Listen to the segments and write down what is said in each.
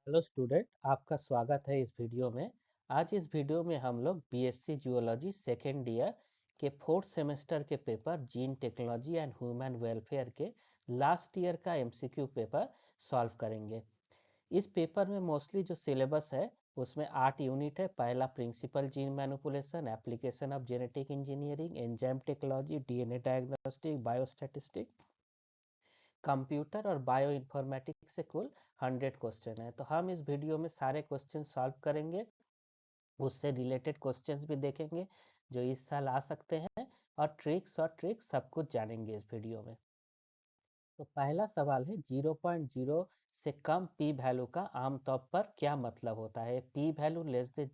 Hello student, आपका स्वागत है इस वीडियो में। आज इस वीडियो में हम लोग बीएससी जियोलॉजी सेकेंड ईयर के फोर्थ सेमेस्टर के paper gene technology and human welfare के लास्ट ईयर का एमसीक्यू पेपर सॉल्व करेंगे। इस पेपर में मोस्टली जो सिलेबस है उसमें 8 यूनिट है। पहला principle gene manipulation, application of genetic engineering, enzyme technology, DNA diagnostic, biostatistic, computer और बायो इन्फॉर्मेटिक्स से कुल 100 क्वेश्चन है। तो हम इस वीडियो में सारे क्वेश्चन सॉल्व करेंगे, उससे रिलेटेड क्वेश्चंस भी देखेंगे जो इस साल आ सकते हैं, और ट्रिक्स सब कुछ जानेंगे इस वीडियो में। तो पहला सवाल है, 0.0 से कम पी वैल्यू का आमतौर पर क्या मतलब होता है? P value less than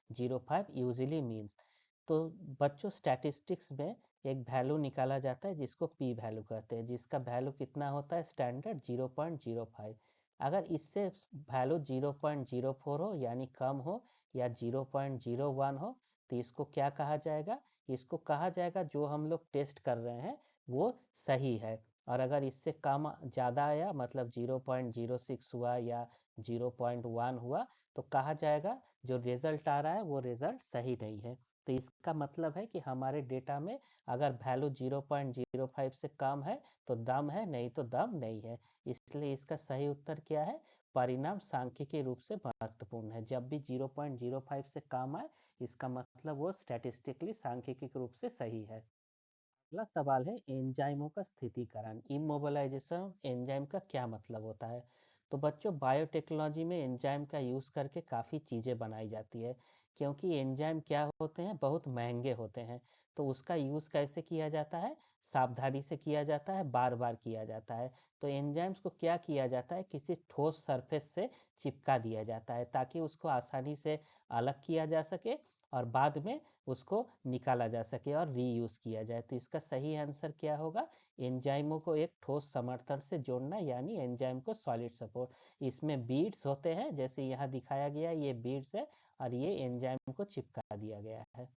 0.05 usually means. तो बच्चों, स्टैटिस्टिक्स में एक वैल्यू निकाला जाता है जिसको पी वैल्यू कहते हैं, जिसका वैल्यू कितना होता है? स्टैंडर्ड 0.05। अगर इससे वैल्यू 0.04 हो यानी कम हो, या 0.01 हो, तो इसको क्या कहा जाएगा? इसको कहा जाएगा जो हम लोग टेस्ट कर रहे हैं वो सही है। और अगर इससे कम ज़्यादा आया, मतलब 0.06 हुआ या 0.1 हुआ, तो कहा जाएगा जो रिजल्ट आ रहा है वो रिजल्ट सही नहीं है। तो इसका मतलब है कि हमारे डेटा में अगर वैल्यू 0.05 से कम है तो दम है, नहीं तो दम नहीं है। इसलिए इसका सही उत्तर क्या है? परिणाम सांख्यिकीय रूप से महत्वपूर्ण है। जब भी 0.05 से कम आए, इसका मतलब वो स्टैटिस्टिकली सांख्यिकीय रूप से सही है। अगला सवाल है, एंजाइमों का स्थितीकरण, इमोबिलाइजेशन एंजाइम का क्या मतलब होता है? तो बच्चों, बायोटेक्नोलॉजी में एंजाइम का यूज़ करके काफ़ी चीज़ें बनाई जाती है। क्योंकि एंजाइम क्या होते हैं? बहुत महंगे होते हैं। तो उसका यूज़ कैसे किया जाता है? सावधानी से किया जाता है, बार बार किया जाता है। तो एंजाइम्स को क्या किया जाता है? किसी ठोस सरफेस से चिपका दिया जाता है ताकि उसको आसानी से अलग किया जा सके और बाद में उसको निकाला जा सके और रीयूज किया जाए। तो इसका सही आंसर क्या होगा? एंजाइमों को एक ठोस समर्थन से जोड़ना, यानी एंजाइम को सॉलिड सपोर्ट। इसमें बीड्स होते हैं, जैसे यहाँ दिखाया गया, ये बीड्स है और ये एंजाइम को चिपका दिया गया है।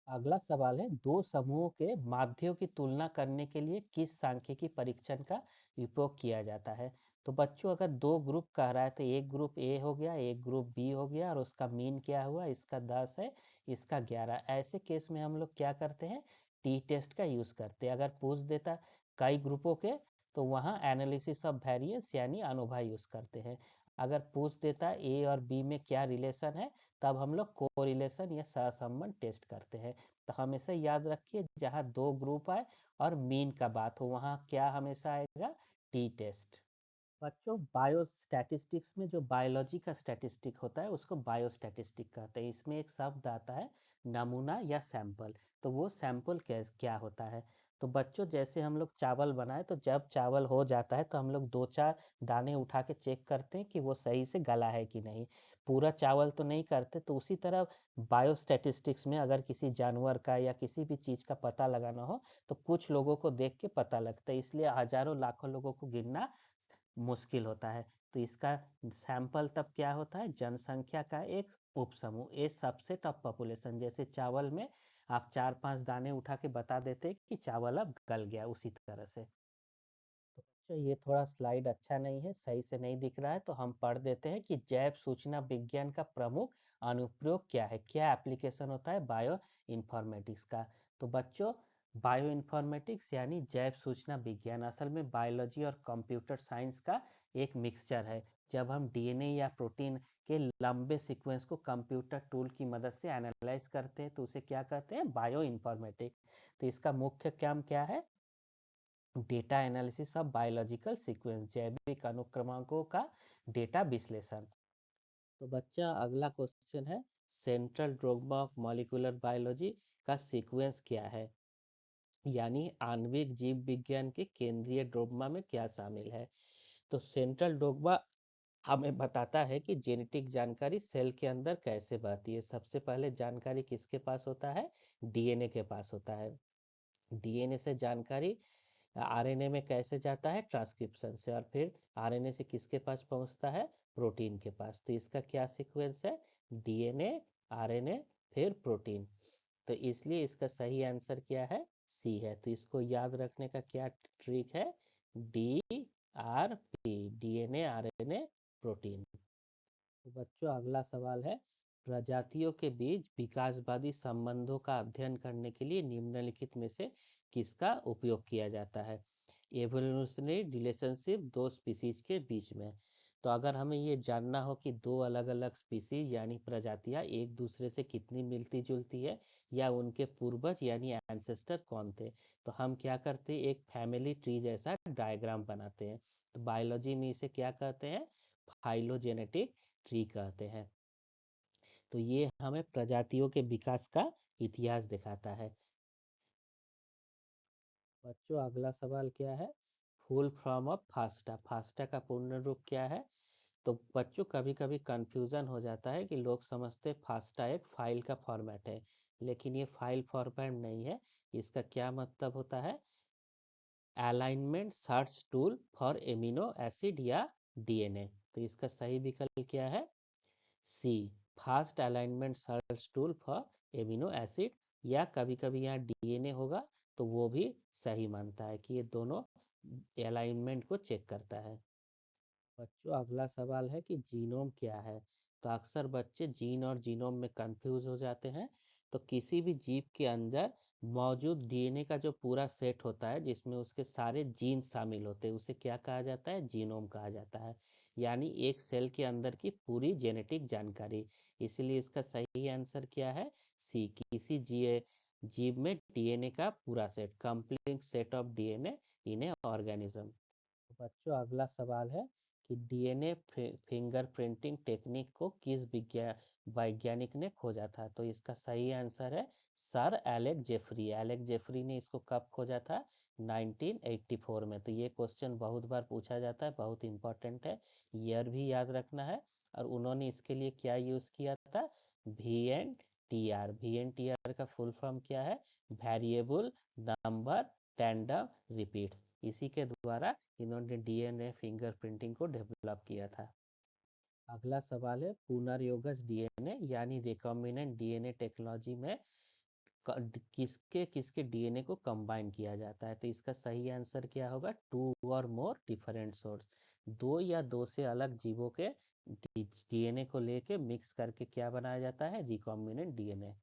अगला सवाल है, दो समूहों के माध्यों की तुलना करने के लिए किस सांख्यिकी परीक्षण का उपयोग किया जाता है? तो बच्चों, अगर दो ग्रुप कह रहा है तो एक ग्रुप ए हो गया, एक ग्रुप बी हो गया, और उसका मीन क्या हुआ? इसका 10 है, इसका 11। ऐसे केस में हम लोग क्या करते हैं? टी टेस्ट का यूज करते हैं। अगर पूछ देता कई ग्रुपों के, तो वहाँ एनालिसिस ऑफ वेरिएंस यानी अनुभव यूज करते हैं। अगर पूछ देता ए और बी में क्या रिलेशन है, तब हम लोग कोरिलेशन या सहसंबंध टेस्ट करते हैं। तो हमेशा याद रखिए, जहाँ दो ग्रुप आए और मीन का बात हो, वहाँ क्या हमेशा आएगा? T test. बच्चों, बायो स्टैटिस्टिक्स में जो बायोलॉजी का स्टैटिस्टिक होता है उसको बायोस्टैटिस्टिक कहते हैं। इसमें एक शब्द आता है नमूना या सैंपल। तो वो सैंपल क्या क्या होता है? तो बच्चों, जैसे हम लोग चावल बनाए, तो जब चावल हो जाता है तो हम लोग दो चार दाने उठा के चेक करते हैं कि वो सही से गला है कि नहीं। पूरा चावल तो नहीं करते। तो उसी तरह बायोस्टैटिस्टिक्स में अगर किसी जानवर का या किसी भी चीज़ का पता लगाना हो, तो कुछ लोगों को देख के पता लगता है। इसलिए हजारों लाखों लोगों को गिनना मुश्किल होता है। तो इसका सैंपल तब क्या होता है? जनसंख्या का एक उपसमूह, ए सबसेट ऑफ पॉपुलेशन। जैसे चावल में आप चार पांच दाने उठा के बता देते कि चावल अब गल गया, उसी तरह से। तो बच्चों, ये थोड़ा स्लाइड अच्छा नहीं है, सही से नहीं दिख रहा है, तो हम पढ़ देते हैं कि जैव सूचना विज्ञान का प्रमुख अनुप्रयोग क्या है, क्या एप्लीकेशन होता है बायो इन्फॉर्मेटिक्स का। तो बच्चों, बायो इन्फॉर्मेटिक्स यानी जैव सूचना विज्ञान असल में बायोलॉजी और कंप्यूटर साइंस का एक मिक्सचर है। जब हम डीएनए या प्रोटीन के लंबे सीक्वेंस को कंप्यूटर टूल की मदद से एनालाइज करते हैं, तो उसे क्या कहते हैं? Bio informatics. तो इसका मुख्य काम क्या है? Data analysis of biological sequence, जैविक अनुक्रमांकों का डेटा विश्लेषण। तो बच्चा, अगला क्वेश्चन है, central dogma of molecular biology का सीक्वेंस क्या है? यानी आणविक जीव विज्ञान के केंद्रीय डोग्मा में क्या शामिल है? तो सेंट्रल डोग्मा हमें बताता है कि जेनेटिक जानकारी सेल के अंदर कैसे बहती है। सबसे पहले जानकारी किसके पास होता है? डीएनए के पास होता है। डीएनए से जानकारी आरएनए में कैसे जाता है? ट्रांसक्रिप्शन से। और फिर आरएनए से किसके पास पहुंचता है? प्रोटीन के पास। तो इसका क्या सीक्वेंस है? डीएनए, आरएनए, फिर प्रोटीन। तो इसलिए इसका सही आंसर क्या है? सी है। तो इसको याद रखने का क्या ट्रिक है? D R P, DNA, RNA, protein. तो बच्चों अगला सवाल है, प्रजातियों के बीच विकासवादी संबंधों का अध्ययन करने के लिए निम्नलिखित में से किसका उपयोग किया जाता है? एवोल्यूशनरी रिलेशनशिप दो स्पीसीज के बीच में। तो अगर हमें ये जानना हो कि दो अलग अलग स्पीसीज यानी प्रजातियां एक दूसरे से कितनी मिलती जुलती है या उनके पूर्वज यानी एंसेस्टर कौन थे, तो हम क्या करते हैं, एक फैमिली ट्री जैसा डायग्राम बनाते हैं। तो बायोलॉजी में इसे क्या कहते हैं, फाइलोजेनेटिक ट्री कहते हैं। तो ये हमें प्रजातियों के विकास का इतिहास दिखाता है। बच्चों अगला सवाल क्या है, full form of FASTA, FASTA का पूर्ण रूप क्या है? तो बच्चों कभी कभी कंफ्यूजन हो जाता है कि लोग समझते फास्टा एक फाइल का फॉर्मेट है, लेकिन ये फाइल फॉर्मेट नहीं है। इसका क्या मतलब होता है, alignment search tool for amino acid या डीएनए। तो इसका सही विकल्प क्या है, C, fast alignment search tool for amino acid, या कभी कभी यहाँ डीएनए होगा तो वो भी सही मानता है कि ये दोनों अलाइनमेंट को चेक करता है। बच्चों अगला सवाल है कि जीनोम क्या है? तो अक्सर बच्चे जीन और जीनोम में कंफ्यूज हो जाते हैं। तो किसी भी जीव के अंदर मौजूद डीएनए का जो पूरा सेट होता है जिसमें उसके सारे जीन शामिल होते हैं उसे क्या कहा जाता है, जीनोम कहा जाता है। यानी एक सेल के अंदर की पूरी जेनेटिक जानकारी। इसलिए इसका सही आंसर क्या है, सी, किसी जीव में डीएनए का पूरा set, complete set of DNA in A organism. बच्चों अगला सवाल है कि डीएनए फिंगरप्रिंटिंग टेक्निक को किस वैज्ञानिक ने खोजा था? तो इसका सही आंसर है sir Alec Jeffrey. Alec Jeffrey ने इसको कब खोजा था, 1984 में। तो ये क्वेश्चन बहुत बार पूछा जाता है, बहुत इंपॉर्टेंट है, ईयर भी याद रखना है। और उन्होंने इसके लिए क्या यूज किया था, V N T R. V N T R का फुल फॉर्म क्या है, वेरिएबल नंबर टैंडम रिपीट्स। इसी के द्वारा इन्होंने डीएनए फिंगरप्रिंटिंग को डेवलप किया था। अगला सवाल है, पुनर्योगज डीएनए यानी रिकॉम्बिनेंट डीएनए टेक्नोलॉजी में किसके किसके डीएनए को कंबाइन किया जाता है? तो इसका सही आंसर क्या होगा, टू और मोर डिफरेंट सोर्स, दो या दो से अलग जीवों के डीएनए को लेके मिक्स करके क्या बनाया जाता है, रिकॉम्बिनेंट डीएनए।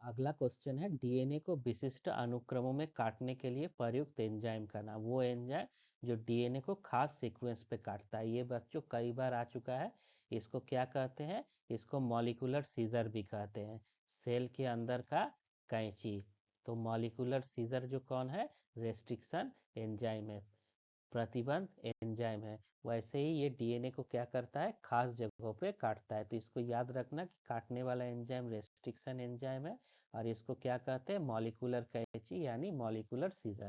अगला क्वेश्चन है, डीएनए को विशिष्ट अनुक्रमों में काटने के लिए प्रयुक्त एंजाइम का नाम। वो एंजाइम जो डीएनए को खास सीक्वेंस पे काटता है, ये बच्चों कई बार आ चुका है। इसको क्या कहते हैं, इसको मॉलिक्यूलर सीजर भी कहते हैं, सेल के अंदर का कैंची। तो मॉलिक्यूलर सीजर जो कौन है, रेस्ट्रिक्शन एंजाइम है, प्रतिबंध एंजाइम है। वैसे ही ये डीएनए को क्या करता है, खास जगहों पे काटता है। तो इसको याद रखना कि काटने वाला एंजाइम रेस्ट्रिक्शन एंजाइम है, और इसको क्या कहते हैं, मॉलिक्यूलर कैंची यानी मॉलिक्यूलर सीजर।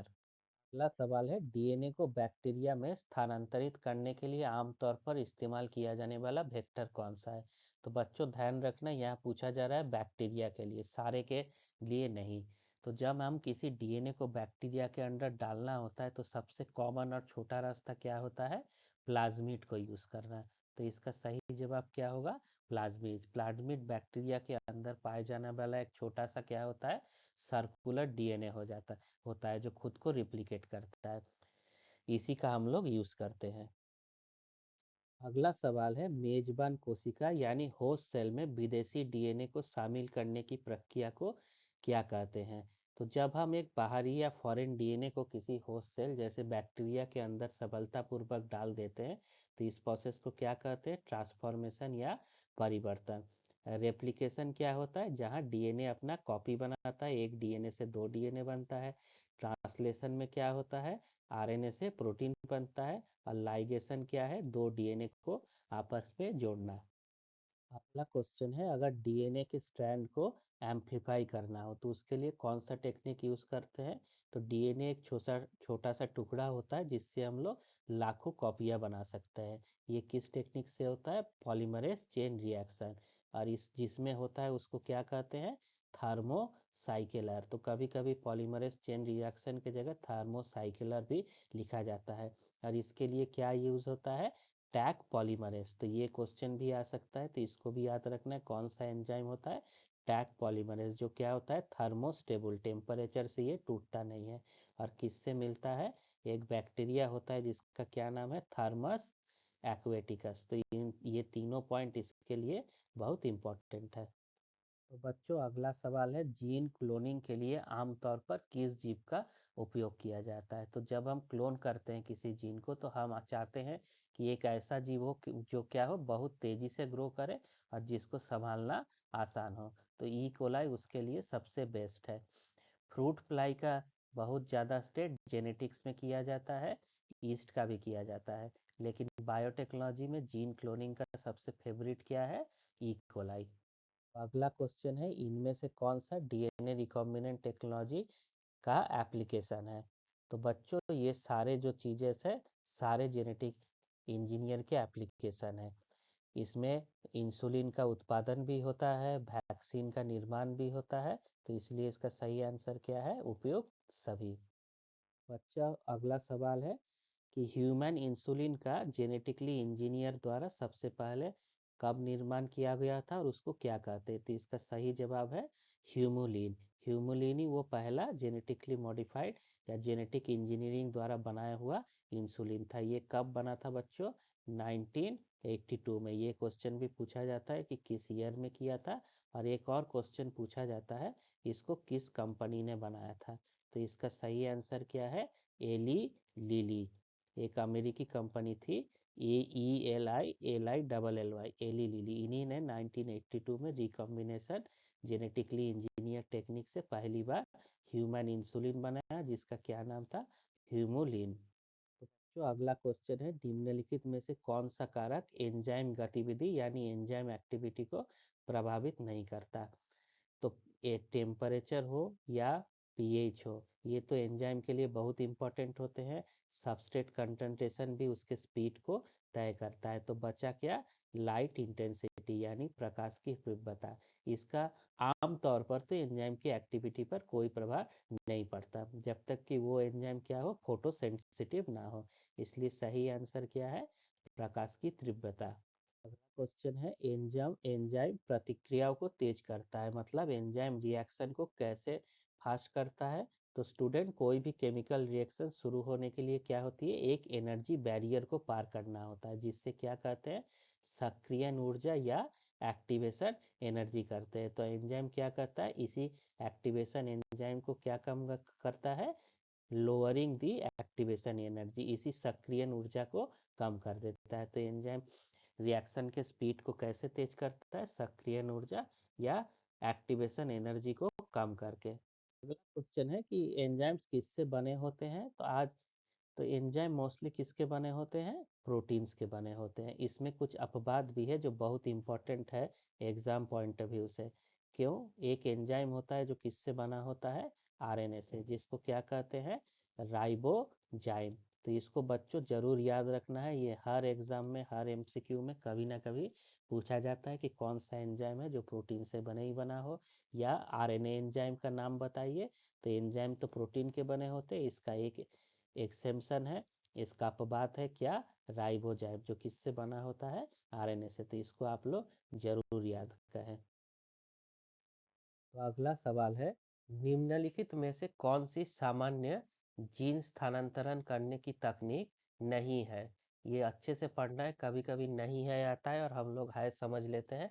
अगला सवाल है, डीएनए को बैक्टीरिया में स्थानांतरित करने के लिए आमतौर पर इस्तेमाल किया जाने वाला वेक्टर कौन सा है? तो बच्चों ध्यान रखना, यहाँ पूछा जा रहा है बैक्टीरिया के लिए, सारे के लिए नहीं। तो जब हम किसी डीएनए को बैक्टीरिया के अंदर डालना होता है तो सबसे कॉमन और छोटा रास्ता क्या होता है, प्लाज्मिड को यूज करना है। तो इसका सही जवाब क्या होगा, प्लाज्मिड। प्लाज्मिड बैक्टीरिया के अंदर पाए जाने वाला एक छोटा सा क्या होता है, सर्कुलर डीएनए होता है जो खुद को रिप्लिकेट करता है। इसी का हम लोग यूज करते हैं। अगला सवाल है, मेजबान कोशिका यानी होस्ट सेल में विदेशी डीएनए को शामिल करने की प्रक्रिया को क्या कहते हैं? तो जब हम एक बाहरी या फॉरेन डीएनए को किसी होस्ट सेल जैसे बैक्टीरिया के अंदर सफलतापूर्वक डाल देते हैं तो इस प्रोसेस को क्या कहते हैं, ट्रांसफॉर्मेशन या परिवर्तन। रेप्लिकेशन क्या होता है, जहां डीएनए अपना कॉपी बनाता है, एक डीएनए से दो डीएनए बनता है। ट्रांसलेशन में क्या होता है, आरएनए से प्रोटीन बनता है। और लाइगेशन क्या है, दो डीएनए को आपस में जोड़ना। अगला क्वेश्चन है, अगर डीएनए के स्ट्रैंड को एम्पलीफाई करना हो तो उसके लिए कौन सा टेक्निक यूज करते हैं? तो डीएनए एक छोटा छोटा सा टुकड़ा होता है जिससे हम लोग लाखों कॉपियां बना सकते हैं। ये किस टेक्निक से होता है, पॉलीमरेज चेन रिएक्शन। और इस जिसमें होता है उसको क्या कहते हैं, थर्मोसाइक्लर। तो कभी कभी पॉलीमरेज चेन रिएक्शन की जगह थर्मोसाइक्लर भी लिखा जाता है। और इसके लिए क्या यूज होता है, टैक पॉलीमरेज। तो ये क्वेश्चन भी आ सकता है, तो इसको भी याद रखना है, कौन सा एंजाइम होता है, टैक पॉलीमरेज, जो क्या होता है, थर्मोस्टेबल, टेम्परेचर से ये टूटता नहीं है। और किससे मिलता है, एक बैक्टीरिया होता है जिसका क्या नाम है, थर्मस एक्वेटिकस। तो ये तीनों पॉइंट इसके लिए बहुत इम्पोर्टेंट है। तो बच्चों अगला सवाल है, जीन क्लोनिंग के लिए आमतौर पर किस जीव का उपयोग किया जाता है? तो जब हम क्लोन करते हैं किसी जीन को तो हम चाहते हैं कि एक ऐसा जीव हो जो क्या हो, बहुत तेजी से ग्रो करे और जिसको संभालना आसान हो। तो ई कोलाई उसके लिए सबसे बेस्ट है। फ्रूट फ्लाई का बहुत ज़्यादा स्टेट जेनेटिक्स में किया जाता है, ईस्ट का भी किया जाता है, लेकिन बायोटेक्नोलॉजी में जीन क्लोनिंग का सबसे फेवरेट क्या है? E coli. अगला क्वेश्चन है, इनमें से कौन सा डीएनए रिकॉम्बिनेंट टेक्नोलॉजी का एप्लीकेशन है? तो बच्चों ये सारे जो चीजें है सारे जेनेटिक इंजीनियर के एप्लीकेशन है। इसमें इंसुलिन का उत्पादन भी होता है, वैक्सीन का निर्माण भी होता है, तो इसलिए इसका सही आंसर क्या है? उपयोग सभी। बच्चा अगला सवाल है कि ह्यूमन इंसुलिन का जेनेटिकली इंजीनियर द्वारा सबसे पहले कब निर्माण किया गया था और उसको क्या कहते हैं? तो इसका सही जवाब है ह्यूमुलिन। ह्यूमुलिन ही वो पहला जेनेटिकली मॉडिफाइड या जेनेटिक इंजीनियरिंग द्वारा बनाया हुआ इंसुलिन था। ये कब बना था बच्चों? 1982 में। ये क्वेश्चन भी पूछा जाता है कि किस ईयर में किया था, और एक और क्वेश्चन पूछा जाता है इसको किस कंपनी ने बनाया था? तो इसका सही आंसर क्या है? Eli Lilly. एक अमेरिकी कंपनी थी, AELI एली लिली। इन्हीं ने 1982 में रिकॉम्बिनेशन जेनेटिकली इंजीनियर टेक्निक से पहली बार ह्यूमन इंसुलिन बनाया, जिसका क्या नाम था? ह्यूमुलिन। तो जो अगला क्वेश्चन है, निम्नलिखित में से कौन सा कारक एंजाइम गतिविधि यानी एंजाइम एक्टिविटी को प्रभावित नहीं करता? तो टेम्परेचर हो या पीएच हो, ये तो एंजाइम के लिए बहुत इंपॉर्टेंट होते हैं। सबस्ट्रेट कंसंट्रेशन भी उसके स्पीड को तय करता है। तो बचा क्या? लाइट इंटेंसिटी यानी प्रकाश की तीव्रता। इसका आम तौर पर तो एंजाइम की एक्टिविटी पर कोई प्रभाव नहीं पड़ता जब तक कि वो एंजाइम क्या हो? फोटो सेंसिटिव ना हो। इसलिए सही आंसर क्या है? प्रकाश की तीव्रता। अगला क्वेश्चन है, एंजाइम एंजाइम प्रतिक्रियाओं को तेज करता है, मतलब एंजाइम रिएक्शन को कैसे फास्ट करता है? तो स्टूडेंट कोई भी केमिकल रिएक्शन शुरू होने के लिए क्या होती है? एक एनर्जी बैरियर को पार करना होता है, जिससे क्या कहते हैं? सक्रियण ऊर्जा या एक्टिवेशन एनर्जी करते हैं। तो एंजाइम क्या करता है? इसी एक्टिवेशन एंजाइम को क्या कम करता है? लोअरिंग दी एक्टिवेशन एनर्जी, इसी सक्रियण ऊर्जा को कम कर देता है। तो एंजाइम रिएक्शन के स्पीड को कैसे तेज करता है? सक्रियण ऊर्जा या एक्टिवेशन एनर्जी को कम करके। अगला क्वेश्चन है कि एंजाइम्स किससे बने होते हैं? तो एंजाइम मोस्टली किसके बने होते हैं? प्रोटीन्स के बने होते हैं। इसमें कुछ अपवाद भी है जो बहुत इंपॉर्टेंट है एग्जाम पॉइंट ऑफ व्यू से। क्यों? एक एंजाइम होता है जो किससे बना होता है? आरएनए से, जिसको क्या कहते हैं? राइबोजाइम। तो इसको बच्चों जरूर याद रखना है, ये हर एग्जाम में हर एमसीक्यू में कभी ना कभी पूछा जाता है कि कौन सा एंजाइम है जो प्रोटीन से बने ही बना हो, या आरएनए एंजाइम का नाम बताइए। तो एंजाइम तो प्रोटीन के बने होते हैं, इसका एक एक्सेप्शन है, इसका अपवाद है क्या? राइबोजाइम, जो किससे बना होता है? आरएनए से। तो इसको आप लोग जरूर याद करें। तो अगला सवाल है, निम्नलिखित में से कौन सी सामान्य जीन स्थानांतरण करने की तकनीक नहीं है? ये अच्छे से पढ़ना है, कभी कभी नहीं है आता है और हम लोग है समझ लेते हैं।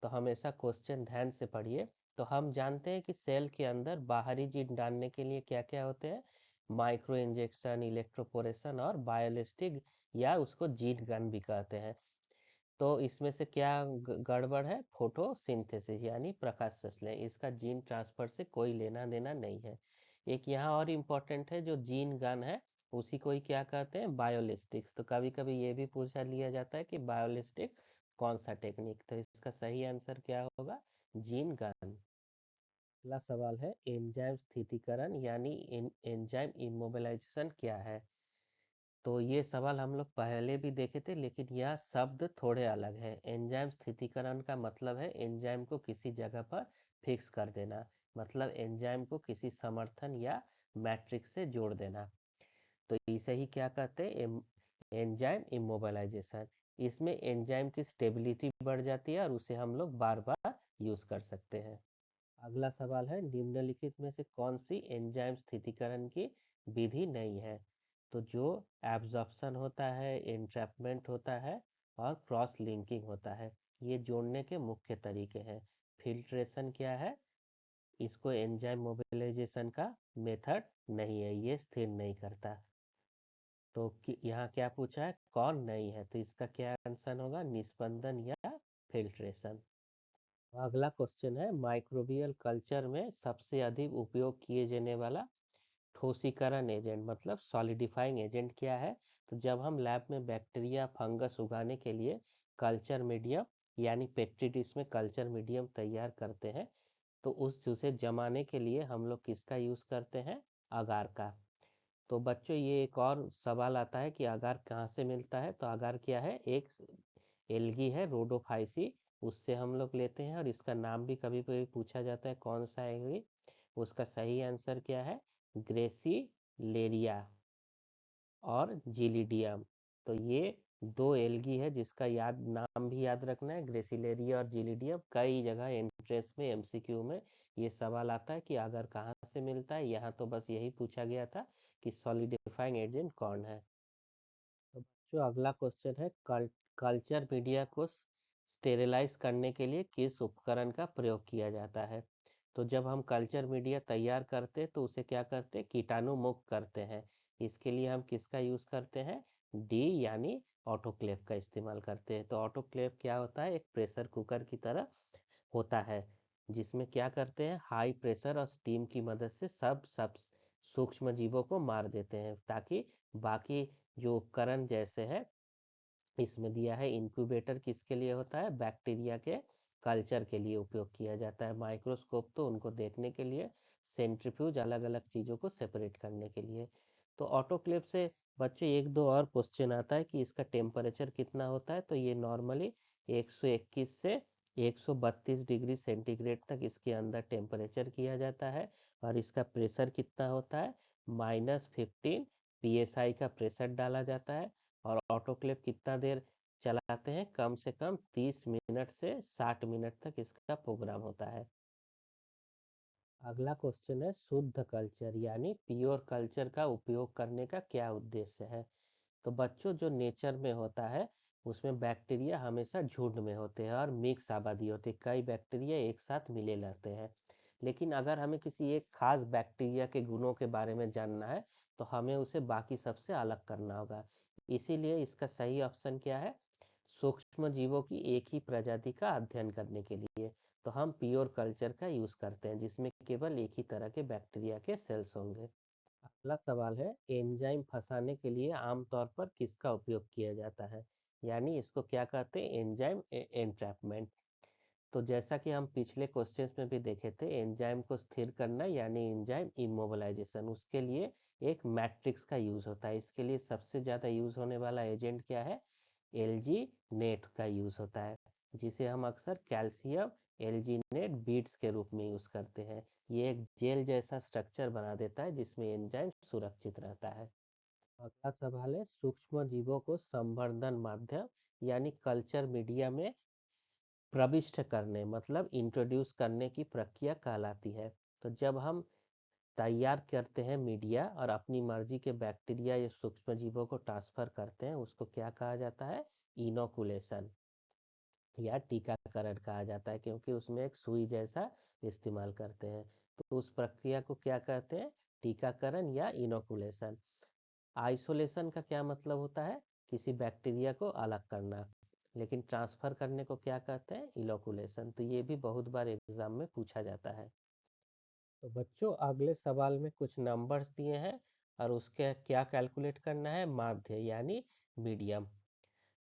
तो हमेशा क्वेश्चन ध्यान से पढ़िए। तो हम जानते हैं कि सेल के अंदर बाहरी जीन डालने के लिए क्या क्या होते हैं? माइक्रो इंजेक्शन, इलेक्ट्रोपोरेशन और बायोलिस्टिक, या उसको जीन गन भी कहते हैं। तो इसमें से क्या गड़बड़ है? फोटोसिंथेसिस यानी प्रकाश संश्लेषण, इसका जीन ट्रांसफर से कोई लेना देना नहीं है। एक यहाँ और इम्पोर्टेंट है जो जीन गन है, उसी को ही क्या कहते हैं? बायोलिस्टिक्स। तो कभी कभी ये भी पूछा लिया जाता है कि बायोलिस्टिक कौन सा टेक्निक? तो इसका सही आंसर क्या होगा? Gene gun. अगला सवाल है, एंजाइम स्थितीकरण यानी एंजाइम इमोबिलाइजेशन क्या है? तो ये सवाल हम लोग पहले भी देखे थे, लेकिन यह शब्द थोड़े अलग है। एंजाइम स्थितीकरण का मतलब है एंजाइम को किसी जगह पर फिक्स कर देना, मतलब एंजाइम को किसी समर्थन या मैट्रिक्स से जोड़ देना। तो इसे ही क्या कहते हैं? Enzyme immobilisation. इसमें एंजाइम की स्टेबिलिटी बढ़ जाती है और उसे हम लोग बार बार यूज कर सकते हैं। अगला सवाल है, निम्नलिखित में से कौन सी एंजाइम स्थितीकरण की विधि नहीं है? तो जो एब्जॉर्प्शन होता है, एंट्रैपमेंट होता है और क्रॉस लिंकिंग होता है, ये जोड़ने के मुख्य तरीके हैं। फिल्ट्रेशन क्या है? इसको एंजाइम मोबिलाइजेशन का मेथड नहीं है, ये स्थिर नहीं करता। तो यहाँ क्या पूछा है, कौन नहीं है, तो इसका क्या आंसर होगा, निस्पंदन या फिल्ट्रेशन। अगला क्वेश्चन है, माइक्रोबियल कल्चर में सबसे अधिक उपयोग किए जाने वाला ठोसीकरण एजेंट मतलब सॉलिडिफाइंग एजेंट क्या है? तो जब हम लैब में बैक्टीरिया फंगस उगाने के लिए कल्चर मीडियम यानी पेट्री डिश में कल्चर मीडियम तैयार करते हैं, तो उसे जमाने के लिए हम लोग किसका यूज करते हैं? अगार का। तो बच्चों ये एक और सवाल आता है कि अगार कहाँ से मिलता है? तो अगार क्या है? एक एल्गी है रोडोफाइसी, उससे हम लोग लेते हैं। और इसका नाम भी कभी कभी पूछा जाता है, कौन सा एल्गी? उसका सही आंसर क्या है? ग्रेसिलेरिया और जिलीडियम। तो ये दो एल्गी है जिसका नाम भी याद रखना है, ग्रेसिलेरिया और जिलीडियम। कई जगह एंट्रेंस में एमसीक्यू में ये सवाल आता है कि अगर कहाँ से मिलता है। यहाँ तो बस यही पूछा गया था कि सॉलिडिफाइंग एजेंट कौन है। तो बच्चों अगला क्वेश्चन है, कल्चर मीडिया को स्टेरिलाइज करने के लिए किस उपकरण का प्रयोग किया जाता है? तो जब हम कल्चर मीडिया तैयार करते हैं तो उसे क्या करते हैं? कीटाणु मुक्त करते हैं। इसके लिए हम किसका यूज करते हैं? डी यानी ऑटोक्लेव का इस्तेमाल करते हैं। तो ऑटोक्लेव क्या होता है? एक प्रेशर कुकर की तरह होता है, जिसमें क्या करते हैं, हाई प्रेशर और स्टीम की मदद से सब सूक्ष्म जीवों को मार देते हैं, ताकि बाकी जो उपकरण जैसे है, इसमें दिया है इंक्यूबेटर किसके लिए होता है? बैक्टीरिया के कल्चर के लिए उपयोग किया जाता है। माइक्रोस्कोप तो उनको देखने के लिए, सेंट्रीफ्यूज अलग अलग चीज़ों को सेपरेट करने के लिए। तो ऑटोक्लेव से बच्चों एक दो और क्वेश्चन आता है कि इसका टेम्परेचर कितना होता है? तो ये नॉर्मली 121 से 132 डिग्री सेंटीग्रेड तक इसके अंदर टेम्परेचर किया जाता है। और इसका प्रेशर कितना होता है? -15 psi का प्रेशर डाला जाता है। और ऑटोक्लेव कितना देर चलाते हैं? कम से कम 30 मिनट से 60 मिनट तक इसका प्रोग्राम होता है। अगला क्वेश्चन है, शुद्ध कल्चर यानी प्योर कल्चर का उपयोग करने का क्या उद्देश्य है? तो बच्चों जो नेचर में होता है, उसमें बैक्टीरिया हमेशा झुंड में होते हैं और मिक्स आबादी होती है, कई बैक्टीरिया एक साथ मिले रहते हैं। लेकिन अगर हमें किसी एक खास बैक्टीरिया के गुणों के बारे में जानना है, तो हमें उसे बाकी सबसे अलग करना होगा। इसीलिए इसका सही ऑप्शन क्या है? सूक्ष्म जीवों की एक ही प्रजाति का अध्ययन करने के लिए तो हम प्योर कल्चर का यूज करते हैं, जिसमें केवल एक ही तरह के बैक्टीरिया के सेल्स होंगे। अगला सवाल है, एंजाइम फंसाने के लिए आमतौर पर किसका उपयोग किया जाता है? यानी इसको क्या कहते हैं? Enzyme entrapment. तो जैसा कि हम पिछले क्वेश्चंस में भी देखे थे, एंजाइम को स्थिर करना यानी एंजाइम इमोबिलाइजेशन, उसके लिए एक मैट्रिक्स का यूज होता है। इसके लिए सबसे ज्यादा यूज होने वाला एजेंट क्या है? एलजी नेट का यूज होता है, जिसे हम अक्सर कैल्शियम एलजी नेट बीड्स के रूप में यूज करते हैं। ये एक जेल जैसा स्ट्रक्चर बना देता है जिसमें एंजाइम सुरक्षित रहता है। अगला सवाल है, सूक्ष्म जीवों को संवर्धन माध्यम यानी कल्चर मीडिया में प्रविष्ट करने मतलब इंट्रोड्यूस करने की प्रक्रिया कहलाती है। तो जब हम तैयार करते हैं मीडिया और अपनी मर्जी के बैक्टीरिया या सूक्ष्म जीवों को ट्रांसफर करते हैं, उसको क्या कहा जाता है? इनोकुलेशन या टीकाकरण कहा जाता है, क्योंकि उसमें एक सुई जैसा इस्तेमाल करते हैं। तो उस प्रक्रिया को क्या कहते हैं? टीकाकरण या इनोकुलेशन। आइसोलेशन का क्या मतलब होता है? किसी बैक्टीरिया को अलग करना। लेकिन ट्रांसफर करने को क्या कहते हैं? इनोकुलेशन। तो ये भी बहुत बार एग्जाम में पूछा जाता है। तो बच्चों अगले सवाल में कुछ नंबर्स दिए हैं और उसके क्या कैलकुलेट करना है? माध्य यानी मीडियम।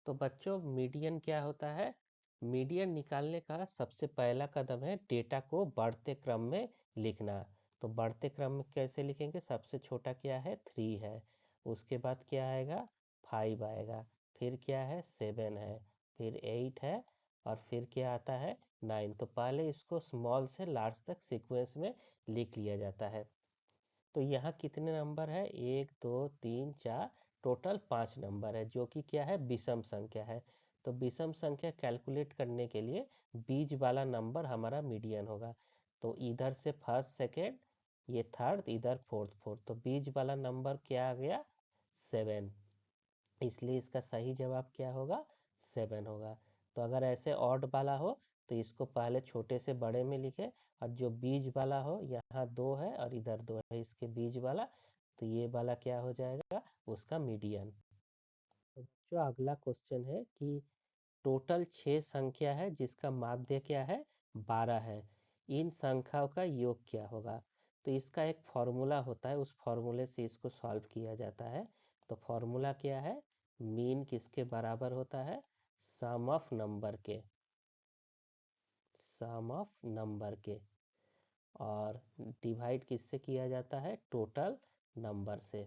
तो बच्चों मीडियन क्या होता है? मीडियन निकालने का सबसे पहला कदम है डेटा को बढ़ते क्रम में लिखना। तो बढ़ते क्रम में कैसे लिखेंगे? सबसे छोटा क्या है? 3 है। उसके बाद क्या आएगा? 5 आएगा। फिर क्या है? 7 है। फिर 8 है। और फिर क्या आता है? 9। तो पहले इसको स्मॉल से लार्ज तक सीक्वेंस में लिख लिया जाता है। तो यहाँ कितने नंबर है? 1 2 3 4, टोटल 5 नंबर है, जो कि क्या है? विषम संख्या है। तो विषम संख्या कैलकुलेट करने के लिए बीच वाला नंबर हमारा मीडियन होगा। तो इधर से फर्स्ट सेकेंड, ये थर्ड, इधर फोर्थ फोर्थ, तो बीच वाला नंबर क्या आ गया? 7, इसलिए इसका सही जवाब क्या होगा? 7 होगा। तो अगर ऐसे ऑड वाला हो तो इसको पहले छोटे से बड़े में लिखे, और जो बीज वाला हो, यहाँ 2 है और इधर 2 है, इसके बीज वाला, तो ये वाला क्या हो जाएगा? उसका मीडियन। तो बच्चों अगला क्वेश्चन है कि टोटल 6 संख्या है जिसका माध्य क्या है? 12 है। इन संख्याओं का योग क्या होगा? तो इसका एक फॉर्मूला होता है, उस फॉर्मूले से इसको सॉल्व किया जाता है। तो फॉर्मूला क्या है? मीन किसके बराबर होता है? सम ऑफ नंबर के, सम ऑफ नंबर के, और डिवाइड किससे किया जाता है? टोटल नंबर से।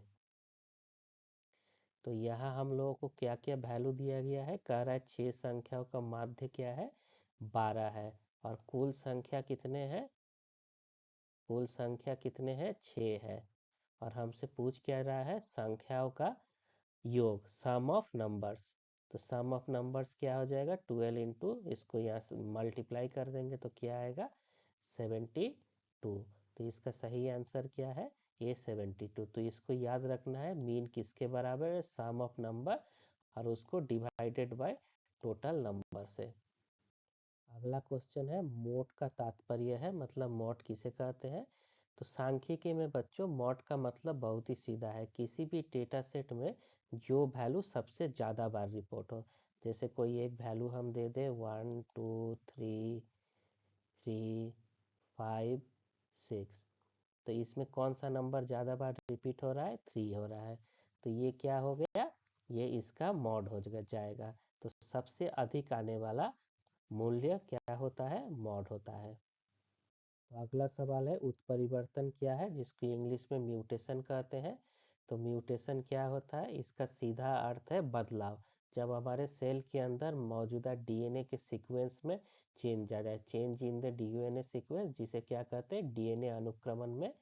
तो यहाँ हम लोगों को क्या क्या वैल्यू दिया गया है? कह रहा है 6 संख्याओं का माध्य क्या है? 12 है। और कुल संख्या कितने हैं? कुल संख्या कितने हैं? 6 है। और हमसे पूछ क्या रहा है? संख्याओं का योग, सम ऑफ नंबर्स। तो सम ऑफ नंबर्स क्या हो जाएगा? 12 इंटू, इसको यहाँ से मल्टीप्लाई कर देंगे तो क्या आएगा? 72। तो इसका सही आंसर क्या है? ये 72। तो इसको याद रखना है, मीन किसके बराबर है? सम ऑफ नंबर, और उसको डिवाइडेड बाय टोटल नंबर से। अगला क्वेश्चन है मोड का तात्पर्य है, मतलब मोड किसे कहते हैं? तो सांख्यिकी में बच्चों मोड का मतलब बहुत ही सीधा है, किसी भी डेटा सेट में जो वैल्यू सबसे ज़्यादा बार रिपोर्ट हो। जैसे कोई एक वैल्यू हम दे दे 1 2 3 3 5 6, तो इसमें कौन सा नंबर ज़्यादा बार रिपीट हो रहा है? 3 हो रहा है। तो ये क्या हो गया? ये इसका मॉड हो जाएगा। तो सबसे अधिक आने वाला मूल्य क्या होता है? मॉड होता है। तो अगला सवाल है उत्परिवर्तन क्या है, जिसको इंग्लिश में म्यूटेशन कहते हैं। तो म्यूटेशन क्या होता है? इसका सीधा अर्थ है बदलाव। जब हमारे सेल के अंदर मौजूदा डीएनए के सीक्वेंस में चेंज आ जाए, change in the DNA sequence, जिसे क्या कहते हैं? डीएनए अनुक्रमण में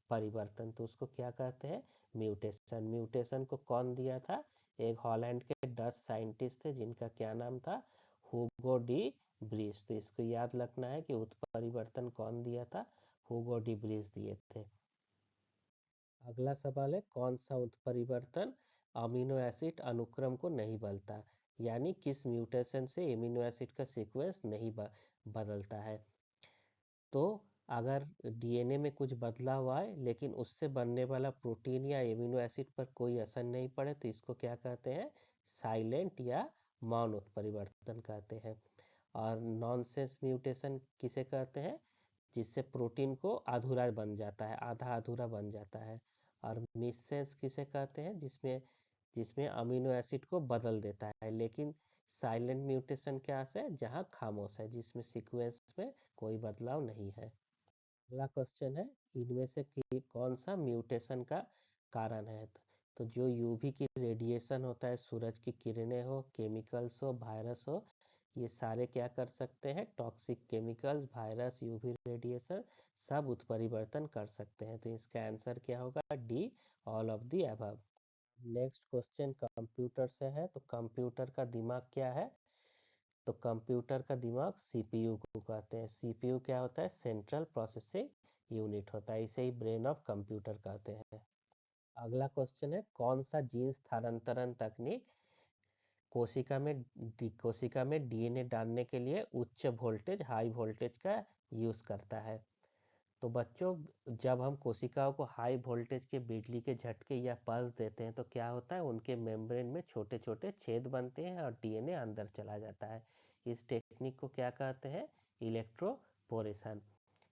परिवर्तन, तो उसको क्या कहते हैं? म्यूटेशन। म्यूटेशन को कौन दिया था? एक हॉलैंड के डच साइंटिस्ट थे जिनका क्या नाम था? हुगो डी ब्रिज। तो इसको याद रखना है कि उत्परिवर्तन कौन दिया था? हुगो डी ब्रिज दिए थे। अगला सवाल है कौन सा उत्परिवर्तन अमीनो एसिड अनुक्रम को नहीं बदलता, यानी किस म्यूटेशन से एमिनो एसिड का सीक्वेंस नहीं बदलता है? तो अगर डीएनए में कुछ बदलाव आए लेकिन उससे बनने वाला प्रोटीन या एमिनो एसिड पर कोई असर नहीं पड़े, तो इसको क्या कहते हैं? साइलेंट या मौन उत्परिवर्तन कहते हैं। और नॉनसेंस म्यूटेशन किसे कहते हैं? जिससे प्रोटीन को अधूरा बन जाता है, आधा अधूरा बन जाता है। और मिससेंस किसे कहते हैं? जिसमें जिसमें अमीनो एसिड को बदल देता है। लेकिन साइलेंट म्यूटेशन क्या है? जहाँ खामोश है, जिसमें सीक्वेंस में कोई बदलाव नहीं है। अगला क्वेश्चन है इनमें से कौन सा म्यूटेशन का कारण है? तो जो यूवी की रेडिएशन होता है, सूरज की किरणें हो, केमिकल्स हो, वायरस हो, ये सारे क्या कर सकते हैं? Toxic chemicals, virus, UV radiation सब उत्परिवर्तन कर सकते हैं। तो इसका आंसर क्या होगा? D, all of the above. Next question computer से है। तो कंप्यूटर का दिमाग क्या है? तो कंप्यूटर का दिमाग सीपीयू को कहते हैं। सीपीयू क्या होता है? सेंट्रल प्रोसेसिंग यूनिट होता है, इसे ही ब्रेन ऑफ कंप्यूटर कहते हैं। अगला क्वेश्चन है कौन सा जीन स्थानांतरण तकनीक कोशिका में डीएनए डालने के लिए उच्च वोल्टेज, हाई वोल्टेज का यूज करता है? तो बच्चों जब हम कोशिकाओं को हाई वोल्टेज के बिजली के झटके या पल्स देते हैं तो क्या होता है? उनके मेम्ब्रेन में छोटे छोटे छेद बनते हैं और डीएनए अंदर चला जाता है। इस टेक्निक को क्या कहते हैं? इलेक्ट्रोपोरेशन।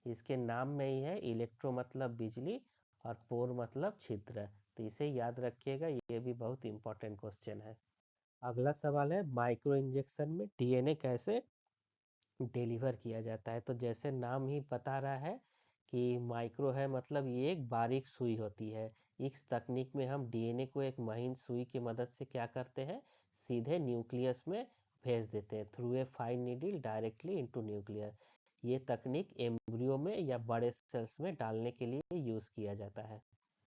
इसके नाम में ही है, इलेक्ट्रो मतलब बिजली और पोर मतलब छिद्र। तो इसे याद रखिएगा, ये भी बहुत इंपॉर्टेंट क्वेश्चन है। अगला सवाल है माइक्रो इंजेक्शन में डीएनए कैसे डिलीवर किया जाता है? तो जैसे नाम ही बता रहा है कि माइक्रो है, मतलब ये एक बारीक सुई होती है। इस तकनीक में हम डीएनए को एक महीन सुई की मदद से क्या करते हैं? सीधे न्यूक्लियस में भेज देते हैं, through a fine needle directly into nucleus. ये तकनीक एम्ब्रियो में या बड़े सेल्स में डालने के लिए यूज किया जाता है।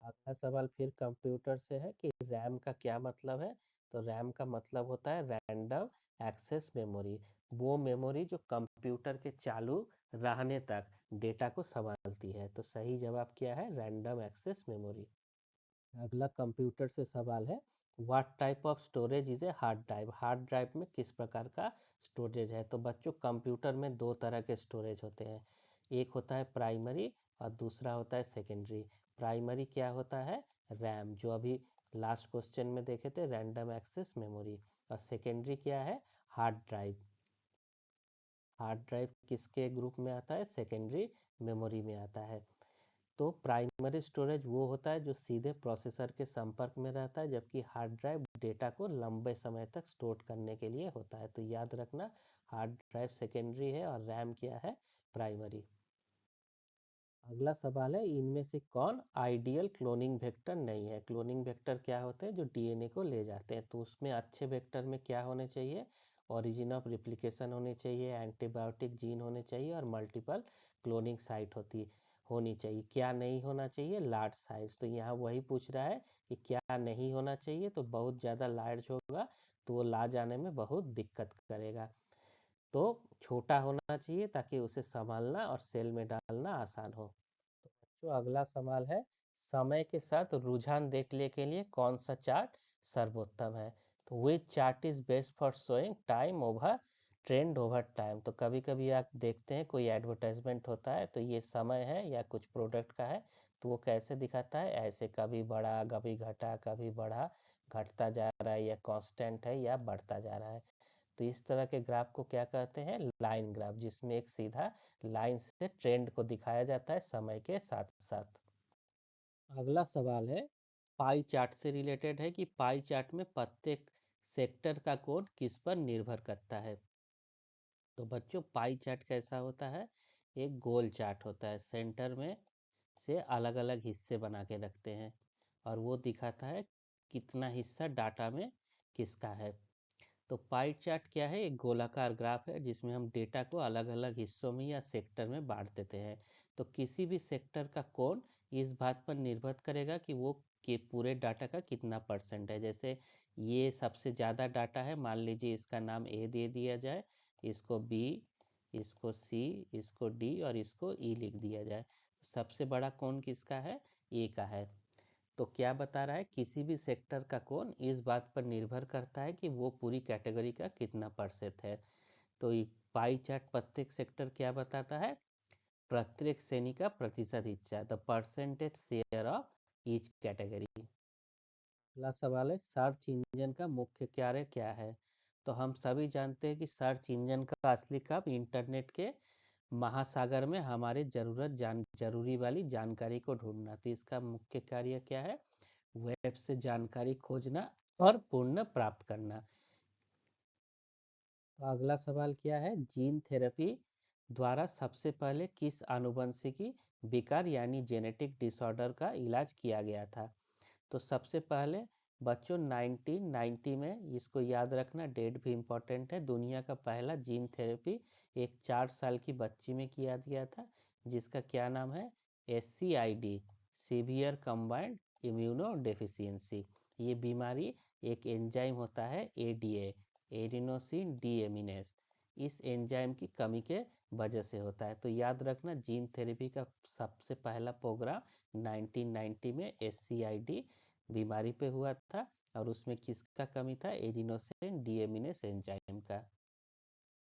अगला सवाल फिर कंप्यूटर से है कि रैम का क्या मतलब है? तो रैम का मतलब होता है रैंडम एक्सेस मेमोरी, वो मेमोरी जो कंप्यूटर के चालू रहने तक डेटा को संभालती है। तो सही जवाब क्या है? Random access memory. अगला कंप्यूटर से सवाल है, what type of storage is a hard drive. Hard drive में किस प्रकार का स्टोरेज है। तो बच्चों कंप्यूटर में दो तरह के स्टोरेज होते हैं, एक होता है प्राइमरी और दूसरा होता है सेकेंडरी। प्राइमरी क्या होता है, रैम, जो अभी लास्ट क्वेश्चन में देखे थे, रैंडम एक्सेस मेमोरी। और सेकेंडरी क्या है, हार्ड ड्राइव। हार्ड ड्राइव किसके ग्रुप में आता है, सेकेंडरी मेमोरी में आता है। तो प्राइमरी स्टोरेज वो होता है जो सीधे प्रोसेसर के संपर्क में रहता है, जबकि हार्ड ड्राइव डेटा को लंबे समय तक स्टोर करने के लिए होता है। तो याद रखना, हार्ड ड्राइव सेकेंडरी है और रैम क्या है, प्राइमरी। अगला सवाल है, इनमें से कौन आइडियल क्लोनिंग वेक्टर नहीं है। क्लोनिंग वेक्टर क्या होते हैं, जो डीएनए को ले जाते हैं। तो उसमें अच्छे वेक्टर में क्या होने चाहिए, ओरिजिन ऑफ रिप्लिकेशन होने चाहिए, एंटीबायोटिक जीन होने चाहिए और मल्टीपल क्लोनिंग साइट होनी चाहिए। क्या नहीं होना चाहिए, लार्ज साइज। तो यहाँ वही पूछ रहा है कि क्या नहीं होना चाहिए, तो बहुत ज़्यादा लार्ज होगा तो वो ला जाने में बहुत दिक्कत करेगा। तो छोटा होना चाहिए ताकि उसे संभालना और सेल में डालना आसान हो। तो अगला सवाल है, समय के साथ रुझान देखने के लिए कौन सा चार्ट सर्वोत्तम है। तो which chart is best for showing time over trend over time. तो कभी कभी आप देखते हैं कोई एडवर्टाइजमेंट होता है तो ये समय है या कुछ प्रोडक्ट का है, तो वो कैसे दिखाता है, ऐसे कभी बढ़ा कभी घटा कभी बढ़ा, घटता जा रहा है या कांस्टेंट है या बढ़ता जा रहा है। तो इस तरह के ग्राफ को क्या कहते हैं, लाइन ग्राफ, जिसमें एक सीधा लाइन से ट्रेंड को दिखाया जाता है समय के साथ साथ। अगला सवाल है, पाई चार्ट से रिलेटेड है कि पाई चार्ट में प्रत्येक सेक्टर का कोड किस पर निर्भर करता है। तो बच्चों पाई चार्ट कैसा होता है, एक गोल चार्ट होता है, सेंटर में से अलग अलग हिस्से बना के रखते हैं और वो दिखाता है कितना हिस्सा डाटा में किसका है। तो पाई चार्ट क्या है, एक गोलाकार ग्राफ है जिसमें हम डेटा को अलग अलग हिस्सों में या सेक्टर में बांट देते हैं। तो किसी भी सेक्टर का कोड इस बात पर निर्भर करेगा कि वो के पूरे डाटा का कितना परसेंट है। जैसे ये सबसे ज़्यादा डाटा है, मान लीजिए इसका नाम ए दे दिया जाए, इसको बी, इसको सी, इसको डी और इसको ई लिख दिया जाए। तो सबसे बड़ा कौन किसका है, ए का है। तो क्या बता रहा है, किसी भी सेक्टर का कोण इस बात पर निर्भर करता है कि वो पूरी कैटेगरी का कितना परसेंट है। तो पाई चार्ट प्रत्येक सेक्टर क्या बताता है, प्रत्येक श्रेणी का प्रतिशत हिस्सा, the percentage share of each category. अगला सवाल है, सर्च इंजन का मुख्य कार्य क्या है। तो हम सभी जानते हैं कि सर्च इंजन का असली काम इंटरनेट के महासागर में हमारे जरूरी वाली जानकारी को ढूंढना। तो इसका मुख्य कार्य क्या है, वेब से जानकारी खोजना और पुनः प्राप्त करना। तो अगला सवाल क्या है, जीन थेरेपी द्वारा सबसे पहले किस आनुवंशिकी विकार यानी जेनेटिक डिसऑर्डर का इलाज किया गया था। तो सबसे पहले बच्चों 1990 में, इसको याद रखना, डेट भी इम्पोर्टेंट है, दुनिया का पहला जीन थेरेपी एक 4 साल की बच्ची में किया गया था, जिसका क्या नाम है, SCID, severe combined immuno deficiency. ये बीमारी एक एंजाइम होता है ADA, एडिनोसिन डीएमिनेस, इस एंजाइम की कमी के वजह से होता है। तो याद रखना, जीन थेरेपी का सबसे पहला प्रोग्राम 1990 में SCID बीमारी पे हुआ था और उसमें किसका कमी था, एडिनोसिन डीएमिनेस एंजाइम का।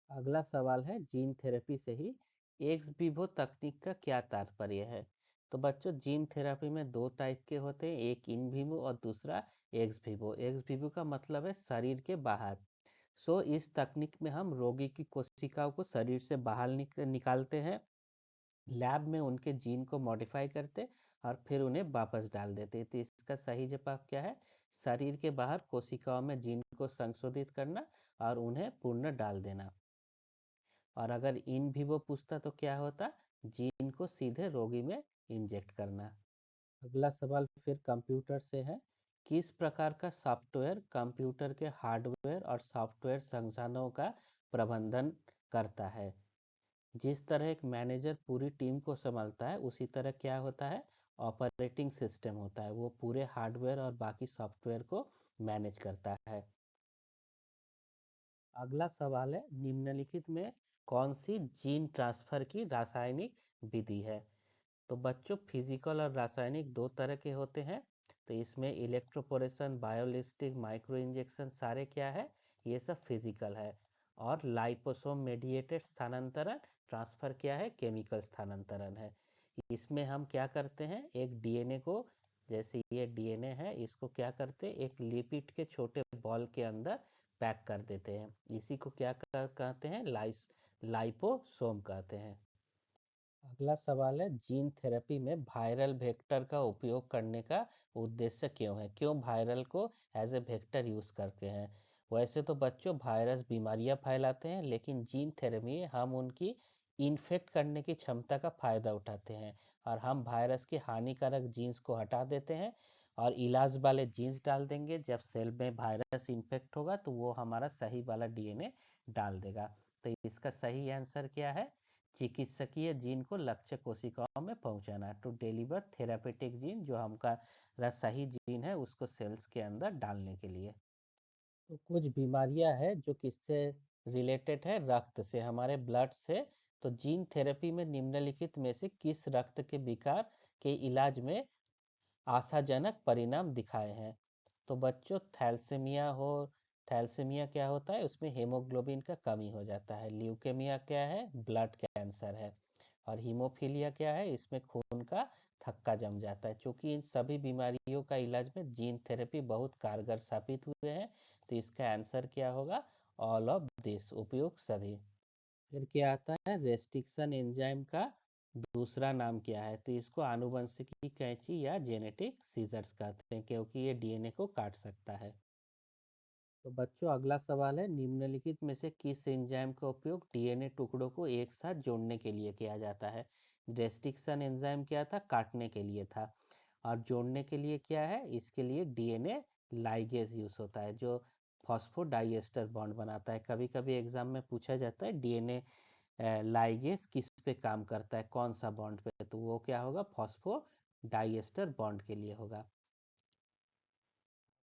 अगला सवाल है, जीन थेरेपी से ही एक्स विवो तकनीक का क्या तात्पर्य है। तो बच्चों जीन थेरेपी में दो टाइप के होते हैं, एक इन विवो और दूसरा एक्स विवो। एक्स विवो का मतलब है शरीर के बाहर। इस तकनीक में हम रोगी की कोशिकाओं को शरीर से बाहर निकालते हैं, लैब में उनके जीन को मॉडिफाई करते और फिर उन्हें वापस डाल देते। तो इसका सही जवाब क्या है, शरीर के बाहर कोशिकाओं में जीन को संशोधित करना और उन्हें पुनः डाल देना। और अगर इन विवो पूछता तो क्या होता, जीन को सीधे रोगी में इंजेक्ट करना। अगला सवाल फिर कंप्यूटर से है, किस प्रकार का सॉफ्टवेयर कंप्यूटर के हार्डवेयर और सॉफ्टवेयर संसाधनों का प्रबंधन करता है। जिस तरह एक मैनेजर पूरी टीम को संभालता है, उसी तरह क्या होता है, ऑपरेटिंग सिस्टम होता है, वो पूरे हार्डवेयर और बाकी सॉफ्टवेयर को मैनेज करता है। अगला सवाल है, निम्नलिखित में कौन सी जीन ट्रांसफर की रासायनिक विधि है। तो बच्चों फिजिकल और रासायनिक दो तरह के होते हैं। तो इसमें इलेक्ट्रोपोरेशन, बायोलिस्टिक, माइक्रो इंजेक्शन सारे क्या है, ये सब फिजिकल है। और लाइपोसोम मेडिएटेड स्थानांतरण, ट्रांसफर क्या है, केमिकल स्थानांतरण है। इसमें हम क्या करते हैं, एक डीएनए को, जैसे ये डीएनए है, इसको क्या करते हैं, एक लिपिड के छोटे बॉल के अंदर पैक कर देते हैं। इसी को क्या कहते हैं, लाइपोसोम कहते हैं। अगला सवाल है, जीन थेरेपी में वायरल वेक्टर का उपयोग करने का उद्देश्य क्यों है, क्यों वायरल को एज ए वेक्टर यूज करते हैं। वैसे तो बच्चों वायरस बीमारियां फैलाते हैं, लेकिन जीन थेरेपी में हम उनकी इन्फेक्ट करने की क्षमता का फायदा उठाते हैं, और हम वायरस के हानिकारक जीन्स को हटा देते हैं और इलाज वाले जीन्स डाल देंगे। जब सेल में वायरस इन्फेक्ट होगा तो वो हमारा सही वाला डीएनए डाल देगा। तो इसका सही आंसर क्या है, चिकित्सकीय जीन को लक्ष्य कोशिकाओं में पहुंचाना, टू डिलीवर थेरापेटिक जीन, जो हमारा सही जीन है उसको सेल्स के अंदर डालने के लिए। तो कुछ बीमारियां है जो किससे रिलेटेड है, रक्त से, हमारे ब्लड से। तो जीन थेरेपी में निम्नलिखित में से किस रक्त के विकार के इलाज में आशाजनक परिणाम दिखाए हैं। तो बच्चों थैलेसीमिया हो, थैलेसीमिया क्या होता है, उसमें हेमोग्लोबिन का कमी हो जाता है। ल्यूकेमिया क्या है, ब्लड कैंसर है। और हीमोफीलिया क्या है, इसमें खून का थक्का जम जाता है। क्योंकि इन सभी बीमारियों का इलाज में जीन थेरेपी बहुत कारगर साबित हुए हैं, तो इसका आंसर क्या होगा, ऑल ऑफ दिस, उपयोग सभी। फिर क्या आता है, रेस्ट्रिक्शन एंजाइम का दूसरा नाम क्या है, तो इसको आनुवंशिकी कैंची या जेनेटिक सीजर्स कहते हैं, क्योंकि ये डीएनए को काट सकता है। तो बच्चों अगला सवाल है, निम्नलिखित में से किस एंजाइम का उपयोग डीएनए टुकड़ों को एक साथ जोड़ने के लिए किया जाता है। रेस्ट्रिक्शन एंजाइम क्या था, काटने के लिए था। और जोड़ने के लिए क्या है, इसके लिए डीएनए लाइगेज यूज होता है, जो फॉस्फोडाइएस्टर बॉन्ड बनाता है। कभी कभी एग्जाम में पूछा जाता है डीएनए लाइगेज किस पे काम करता है, कौन सा बॉन्ड पे, तो वो क्या होगा, फॉस्फोडाइएस्टर बॉन्ड के लिए होगा।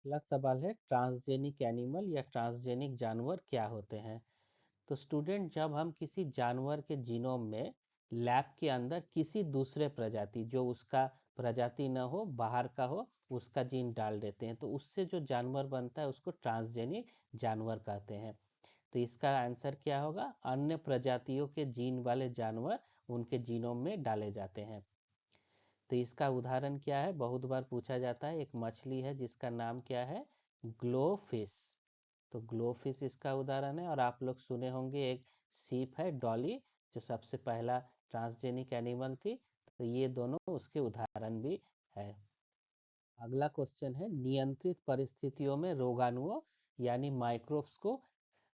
अगला सवाल है, ट्रांसजेनिक एनिमल या ट्रांसजेनिक जानवर क्या होते हैं। तो स्टूडेंट, जब हम किसी जानवर के जीनोम में लैब के अंदर किसी दूसरे प्रजाति, जो उसका प्रजाति न हो, बाहर का हो, उसका जीन डाल देते हैं, तो उससे जो जानवर बनता है उसको ट्रांसजेनिक जानवर कहते हैं। तो इसका आंसर क्या होगा, अन्य प्रजातियों के जीन वाले जानवर उनके जीनोम में डाले जाते हैं। तो इसका उदाहरण क्या है, बहुत बार पूछा जाता है, एक मछली है जिसका नाम क्या है, ग्लोफिश। तो ग्लोफिश इसका उदाहरण है। और आप लोग सुने होंगे एक सीप है, डॉली, जो सबसे पहला ट्रांसजेनिक एनिमल थी। तो ये दोनों उसके उदाहरण भी है। अगला क्वेश्चन है, नियंत्रित परिस्थितियों में रोगाणुओं यानी माइक्रोब्स को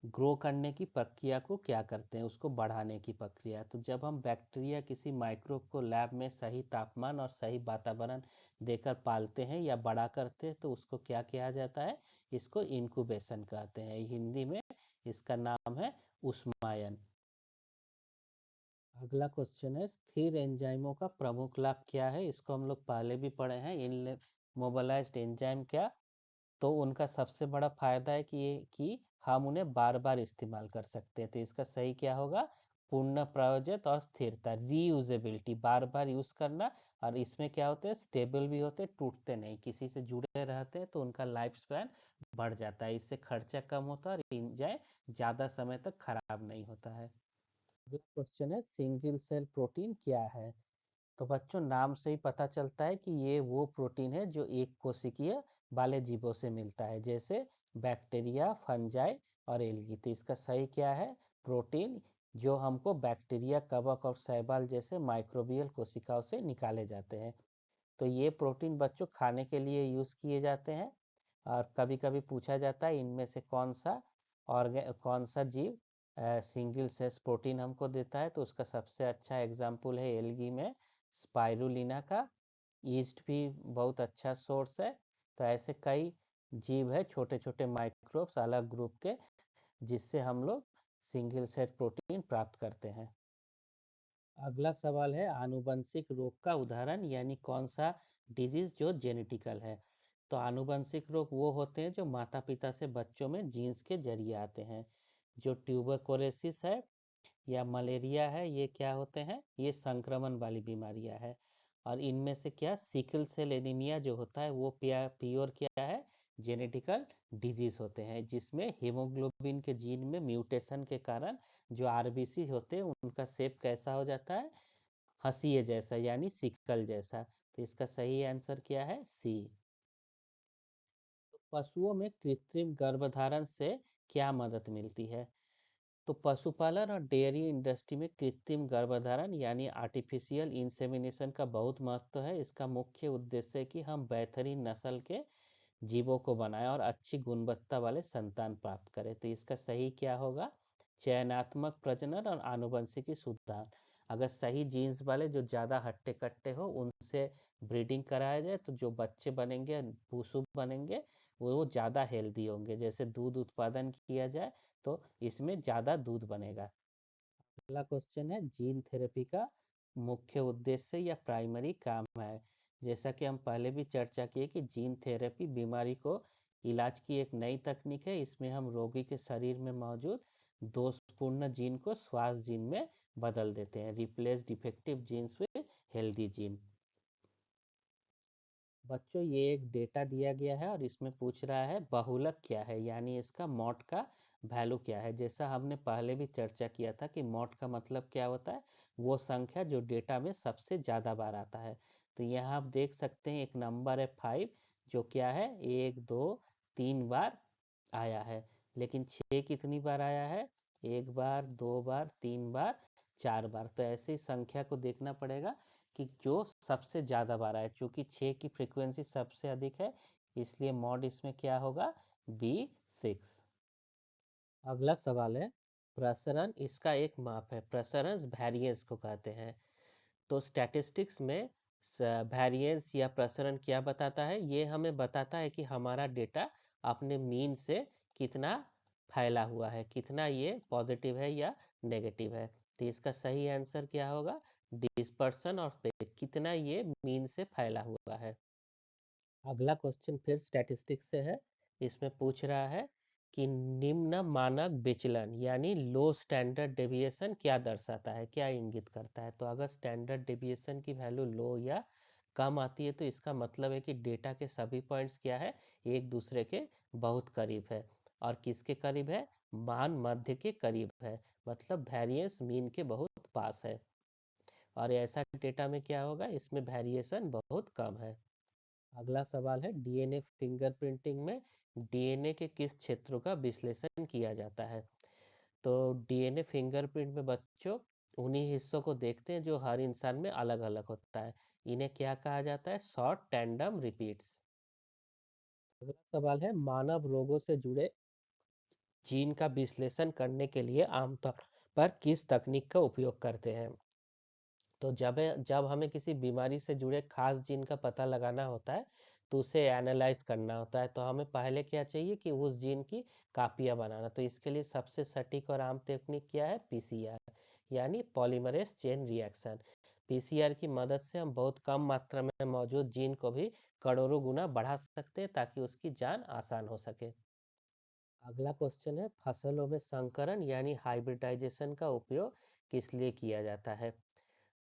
ग्रो करने की प्रक्रिया को क्या कहते हैं, उसको बढ़ाने की प्रक्रिया। तो जब हम बैक्टीरिया किसी माइक्रोब को लैब में सही तापमान और सही वातावरण देकर पालते हैं या बड़ा करते हैं, तो उसको क्या किया जाता है, इसको इंक्यूबेशन कहते हैं। हिंदी में इसका नाम है उष्मायन। अगला क्वेश्चन है, स्थिर एंजाइमों का प्रमुख लाभ क्या है, इसको हम लोग पहले भी पढ़े हैं। इन मोबिलाइज्ड एंजाइम क्या, तो उनका सबसे बड़ा फायदा है कि हम उन्हें बार बार इस्तेमाल कर सकते हैं। तो इसका सही क्या होगा, पूर्ण प्रयोज्यता और स्थिरता, रीयूजेबिलिटी, बार बार यूज करना। और इसमें क्या होते हैं, स्टेबल भी होते हैं, टूटते नहीं, किसी से जुड़े रहते हैं, तो उनका लाइफ स्पैन बढ़ जाता है। इससे खर्चा कम होता है और एंजाइम ज्यादा समय तक खराब नहीं होता है। अगला क्वेश्चन है, सिंगल सेल प्रोटीन क्या है। तो बच्चों, नाम से ही पता चलता है कि ये वो प्रोटीन है जो एक कोशिकीय वाले जीवों से मिलता है, जैसे बैक्टीरिया, फंजाई और एल्गी। तो इसका सही क्या है, प्रोटीन जो हमको बैक्टीरिया, कवक और शैवाल जैसे माइक्रोबियल कोशिकाओं से निकाले जाते हैं। तो ये प्रोटीन बच्चों खाने के लिए यूज किए जाते हैं। और कभी कभी पूछा जाता है, इनमें से कौन सा जीव सिंगल सेल प्रोटीन हमको देता है। तो उसका सबसे अच्छा एग्जाम्पल है एल्गी में स्पाइरुलिना का। ईस्ट भी बहुत अच्छा सोर्स है। तो ऐसे कई जीव है, छोटे छोटे माइक्रोब्स अलग ग्रुप के, जिससे हम लोग सिंगल सेल प्रोटीन प्राप्त करते हैं। अगला सवाल है, आनुवंशिक रोग का उदाहरण, यानी कौन सा डिजीज जो जेनेटिकल है। तो आनुवंशिक रोग वो होते हैं जो माता पिता से बच्चों में जीन्स के जरिए आते हैं। जो ट्यूबरकुलोसिस है या मलेरिया है, ये क्या होते हैं, ये संक्रमण वाली बीमारियां है। और इनमें से क्या सिकल सेल एनीमिया जो होता है वो प्योर क्या है, जेनेटिकल डिजीज होते हैं, जिसमें हीमोग्लोबिन के जीन में म्यूटेशन के कारण जो आरबीसी होते हैं उनका शेप कैसा हो जाता है, हंसिए जैसा यानी सिकल जैसा। तो इसका सही आंसर क्या है, सी। तो पशुओं में कृत्रिम गर्भधारण से क्या मदद मिलती है? तो पशुपालन और डेयरी इंडस्ट्री में कृत्रिम गर्भधारण यानी आर्टिफिशियल इंसेमिनेशन का बहुत महत्व है। इसका मुख्य उद्देश्य है कि हम बेहतरीन नस्ल के जीवों को बनाएं और अच्छी गुणवत्ता वाले संतान प्राप्त करें। तो इसका सही क्या होगा, चयनात्मक प्रजनन और आनुवंशिकी सुधार। अगर सही जीन्स वाले जो ज़्यादा हट्टे कट्टे हो उनसे ब्रीडिंग कराया जाए तो जो बच्चे बनेंगे, पशु बनेंगे, वो ज़्यादा हेल्दी होंगे। जैसे दूध उत्पादन किया जाए तो इसमें ज़्यादा दूध बनेगा। अगला क्वेश्चन है, जीन थेरेपी का मुख्य उद्देश्य या प्राइमरी काम है? जैसा कि हम पहले भी चर्चा किए कि जीन थेरेपी बीमारी को इलाज की एक नई तकनीक है। इसमें हम रोगी के शरीर में मौजूद दोषपूर्ण जीन को स्वास्थ्य जीन में बदल देते हैं, replace defective genes with healthy gene. बच्चों ये एक डेटा दिया गया है और इसमें पूछ रहा है बहुलक क्या है, यानी इसका मॉड का वैल्यू क्या है। जैसा हमने पहले भी चर्चा किया था कि मॉड का मतलब क्या होता है, वो संख्या जो डेटा में सबसे ज़्यादा बार आता है। तो यहाँ आप देख सकते हैं एक नंबर है 5, जो क्या है 1 2 3 बार आया है। लेकिन 6 कितनी बार आया है, 1 बार, 2 बार, 3 बार, 4 बार। तो ऐसी संख्या को देखना पड़ेगा कि जो सबसे ज़्यादा बार आए। चूंकि 6 की फ्रीक्वेंसी सबसे अधिक है, इसलिए मॉड इसमें क्या होगा, B6। अगला सवाल है, प्रसरण इसका एक माप है, प्रसरण वेरिएंस को कहते हैं। तो स्टैटिस्टिक्स में वेरिएंस या प्रसरण क्या बताता है, ये हमें बताता है कि हमारा डेटा अपने मीन से कितना फैला हुआ है, कितना ये पॉजिटिव है या नेगेटिव है। तो इसका सही आंसर क्या होगा, डिस्पर्सन और कितना ये मीन से फैला हुआ है। अगला क्वेश्चन फिर स्टैटिस्टिक्स से है। इसमें पूछ रहा है कि निम्न मानक विचलन यानी लो स्टैंडर्ड डेविएशन क्या दर्शाता है, क्या इंगित करता है। तो अगर स्टैंडर्ड डेविएशन की वैल्यू लो या कम आती है तो इसका मतलब है कि डेटा के सभी पॉइंट्स क्या है, एक दूसरे के बहुत करीब है। और किसके करीब है, मान मध्य के करीब है, मतलब वेरिएंस मीन के बहुत पास है। और ऐसा डेटा में क्या होगा, इसमें वेरिएशन बहुत कम है। अगला सवाल है, डीएनए फिंगरप्रिंटिंग में डीएनए के किस क्षेत्रों का विश्लेषण किया जाता है। तो डीएनए फिंगरप्रिंट में बच्चों उन्हीं हिस्सों को देखते हैं जो हर इंसान में अलग अलग होता है। इन्हें क्या कहा जाता है, शॉर्ट टैंडम रिपीट्स। अगला सवाल है, मानव रोगों से जुड़े जीन का विश्लेषण करने के लिए आमतौर पर किस तकनीक का उपयोग करते हैं। तो जब जब हमें किसी बीमारी से जुड़े खास जीन का पता लगाना होता है तो उसे एनालाइज करना होता है। तो हमें पहले क्या चाहिए कि उस जीन की कापियां बनाना। तो इसके लिए सबसे सटीक और आम तकनीक क्या है, पीसीआर यानी पॉलीमरेज चेन रिएक्शन। पीसीआर की मदद से हम बहुत कम मात्रा में मौजूद जीन को भी करोड़ों गुना बढ़ा सकते हैं ताकि उसकी जान आसान हो सके। अगला क्वेश्चन है, फसलों में संकरण यानी हाइब्रिडाइजेशन का उपयोग किस लिए किया जाता है।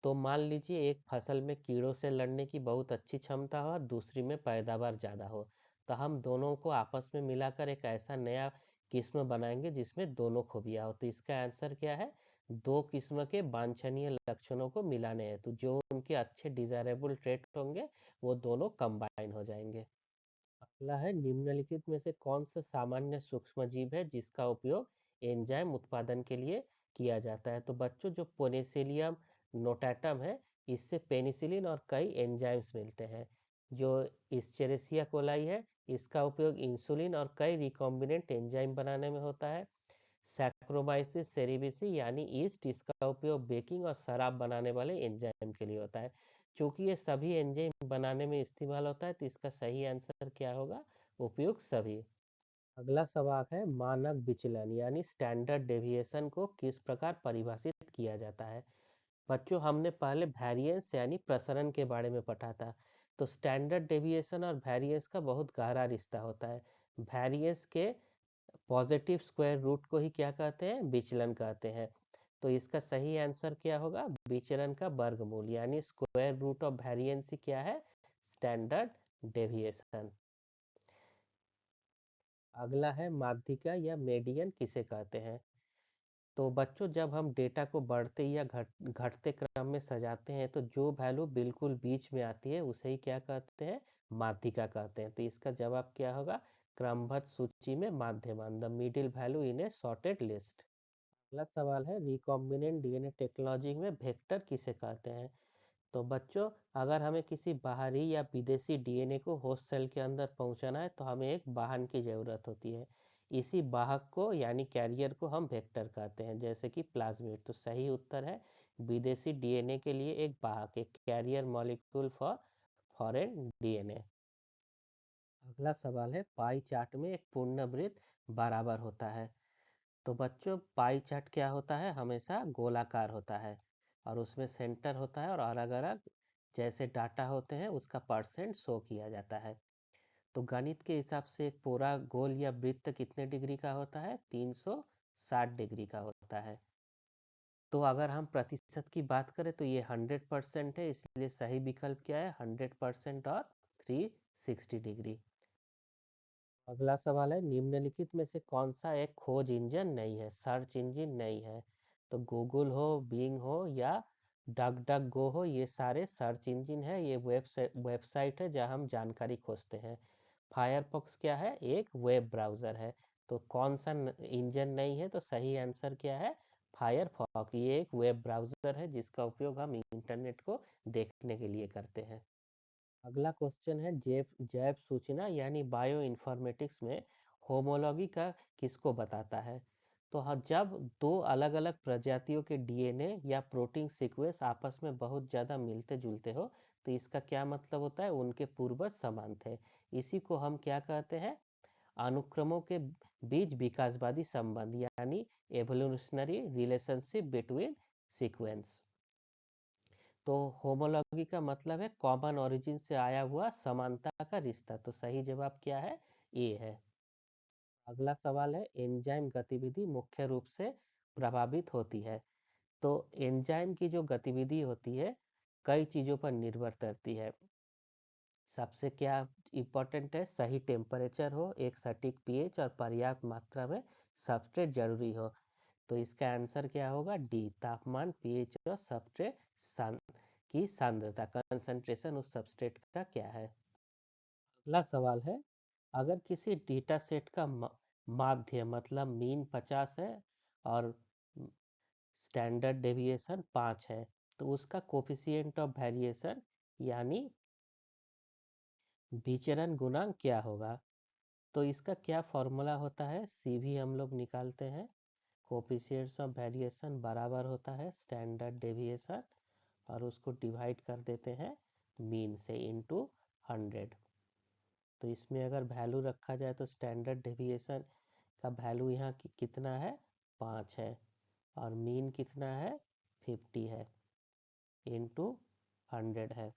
तो मान लीजिए एक फसल में कीड़ों से लड़ने की बहुत अच्छी क्षमता हो, दूसरी में पैदावार ज़्यादा हो। तो हम दोनों को आपस में मिलाकर एक ऐसा नया किस्म बनाएंगे जिसमें दोनों खूबियाँ हो। तो इसका आंसर क्या है, दो किस्म के वांछनीय लक्षणों को मिलाने हैं तो जो उनके अच्छे डिजायरेबल ट्रेट होंगे वो दोनों कंबाइन हो जाएंगे। अगला है, निम्नलिखित में से कौन सा सामान्य सूक्ष्मजीव है जिसका उपयोग एंजाइम उत्पादन के लिए किया जाता है। तो बच्चों जो पोनेसिलियम नोटाटम है, इससे पेनिसिलिन और कई एंजाइम्स मिलते हैं। जो इस्चेरेसिया कोलाई है, इसका उपयोग इंसुलिन और कई रिकॉम्बिनेंट एंजाइम बनाने में होता है। सैक्रोमाइसिस सेरेविसी यानी ईस्ट, इसका उपयोग बेकिंग और शराब बनाने वाले एंजाइम के लिए होता है। चूंकि ये सभी एंजाइम बनाने में इस्तेमाल होता है तो इसका सही आंसर क्या होगा, उपयुक्त सभी। अगला सवाल है, मानक विचलन यानी स्टैंडर्ड डेविएशन को किस प्रकार परिभाषित किया जाता है। बच्चों हमने पहले वेरिएंस यानी प्रसरण के बारे में पढ़ा था। तो स्टैंडर्ड डेविएशन और वेरिएंस का बहुत गहरा रिश्ता होता है। वेरिएंस के पॉजिटिव स्क्वायर रूट को ही क्या कहते हैं, विचलन कहते हैं। तो इसका सही आंसर क्या होगा? विचरण का वर्गमूल, यानी स्क्वायर रूट ऑफ वेरिएंस क्या है? Standard deviation. अगला है माध्यिका या मीडियन किसे कहते हैं? तो बच्चों, जब हम डेटा को बढ़ते या घटते क्रम में सजाते हैं तो जो वैल्यू बिल्कुल बीच में आती है उसे ही क्या कहते हैं? माध्यिका कहते हैं। तो इसका जवाब क्या होगा? क्रमबद्ध सूची में माध्यमान, the middle value in a sorted list. अगला सवाल है रिकॉम्बिनेंट डीएनए टेक्नोलॉजी में वेक्टर किसे कहते हैं? तो बच्चों, अगर हमें किसी बाहरी या विदेशी डीएनए को होस्ट सेल के अंदर पहुंचाना है तो हमें एक वाहन की जरूरत होती है। इसी वाहक को यानी कैरियर को हम वेक्टर कहते हैं, जैसे कि प्लाज्मिड। तो सही उत्तर है विदेशी डीएनए के लिए एक वाहक, एक carrier molecule for foreign DNA. अगला सवाल है पाई चार्ट में एक पूर्णवृत्त बराबर होता है। तो बच्चों, पाई चार्ट क्या होता है? हमेशा गोलाकार होता है और उसमें सेंटर होता है और अलग अलग जैसे डाटा होते हैं उसका परसेंट शो किया जाता है। तो गणित के हिसाब से एक पूरा गोल या वृत्त कितने डिग्री का होता है? 360 डिग्री का होता है। तो अगर हम प्रतिशत की बात करें तो ये 100% है, इसलिए सही विकल्प क्या है? 100% और 360 डिग्री। अगला सवाल है निम्नलिखित में से कौन सा एक खोज इंजन नहीं है, सर्च इंजन नहीं है? तो गूगल हो, बिंग हो या डक डक गो हो, ये सारे सर्च इंजन है। ये वेबसाइट है जहां हम जानकारी खोजते हैं। फायरफॉक्स क्या है? एक वेब ब्राउजर है। तो कौन सा इंजन नहीं है? तो सही आंसर क्या है? फायरफॉक्स। ये एक वेब ब्राउजर है जिसका उपयोग हम इंटरनेट को देखने के लिए करते हैं। अगला क्वेश्चन है जैव जैव सूचना यानी बायो इन्फॉर्मेटिक्स में होमोलॉगी का किसको बताता है? तो हाँ, जब दो अलग अलग प्रजातियों के डीएनए या प्रोटीन सीक्वेंस आपस में बहुत ज़्यादा मिलते जुलते हो तो इसका क्या मतलब होता है? उनके पूर्वज समान थे। इसी को हम क्या कहते हैं? अनुक्रमों के बीच विकासवादी संबंध, यानी एवोल्यूशनरी रिलेशनशिप बिटवीन सीक्वेंस। तो होमोलॉगी का मतलब है कॉमन ओरिजिन से आया हुआ समानता का रिश्ता। तो सही जवाब क्या है? ए है। अगला सवाल है एंजाइम गतिविधि मुख्य रूप से प्रभावित होती है। तो एंजाइम की जो गतिविधि होती है कई चीजों पर निर्भर करती है। सबसे क्या इम्पोर्टेंट है? सही टेम्परेचर हो, एक सटीक पीएच और पर्याप्त मात्रा में सबस्ट्रेट जरूरी हो। तो इसका आंसर क्या होगा? डी, तापमान, पीएच और सबस्ट्रेट की सांद्रता, कंसंट्रेशन उस सबस्ट्रेट का क्या है। अगला सवाल है अगर किसी डेटा सेट का माध्य मतलब मीन 50 है और स्टैंडर्ड डेविएशन 5 है तो उसका कोफिशिएंट ऑफ वेरिएशन यानी विचरण गुणांक क्या होगा? तो इसका क्या फॉर्मूला होता है? सी भी हम लोग निकालते हैं। कोफिशिएंट्स ऑफ वेरिएशन बराबर होता है स्टैंडर्ड डेविएशन और उसको डिवाइड कर देते हैं मीन से इनटू 100। तो इसमें अगर वैल्यू रखा जाए तो स्टैंडर्ड डेविएशन का वैल्यू यहाँ कितना है? 5 है और मीन कितना है? 50 है इनटू 100 है।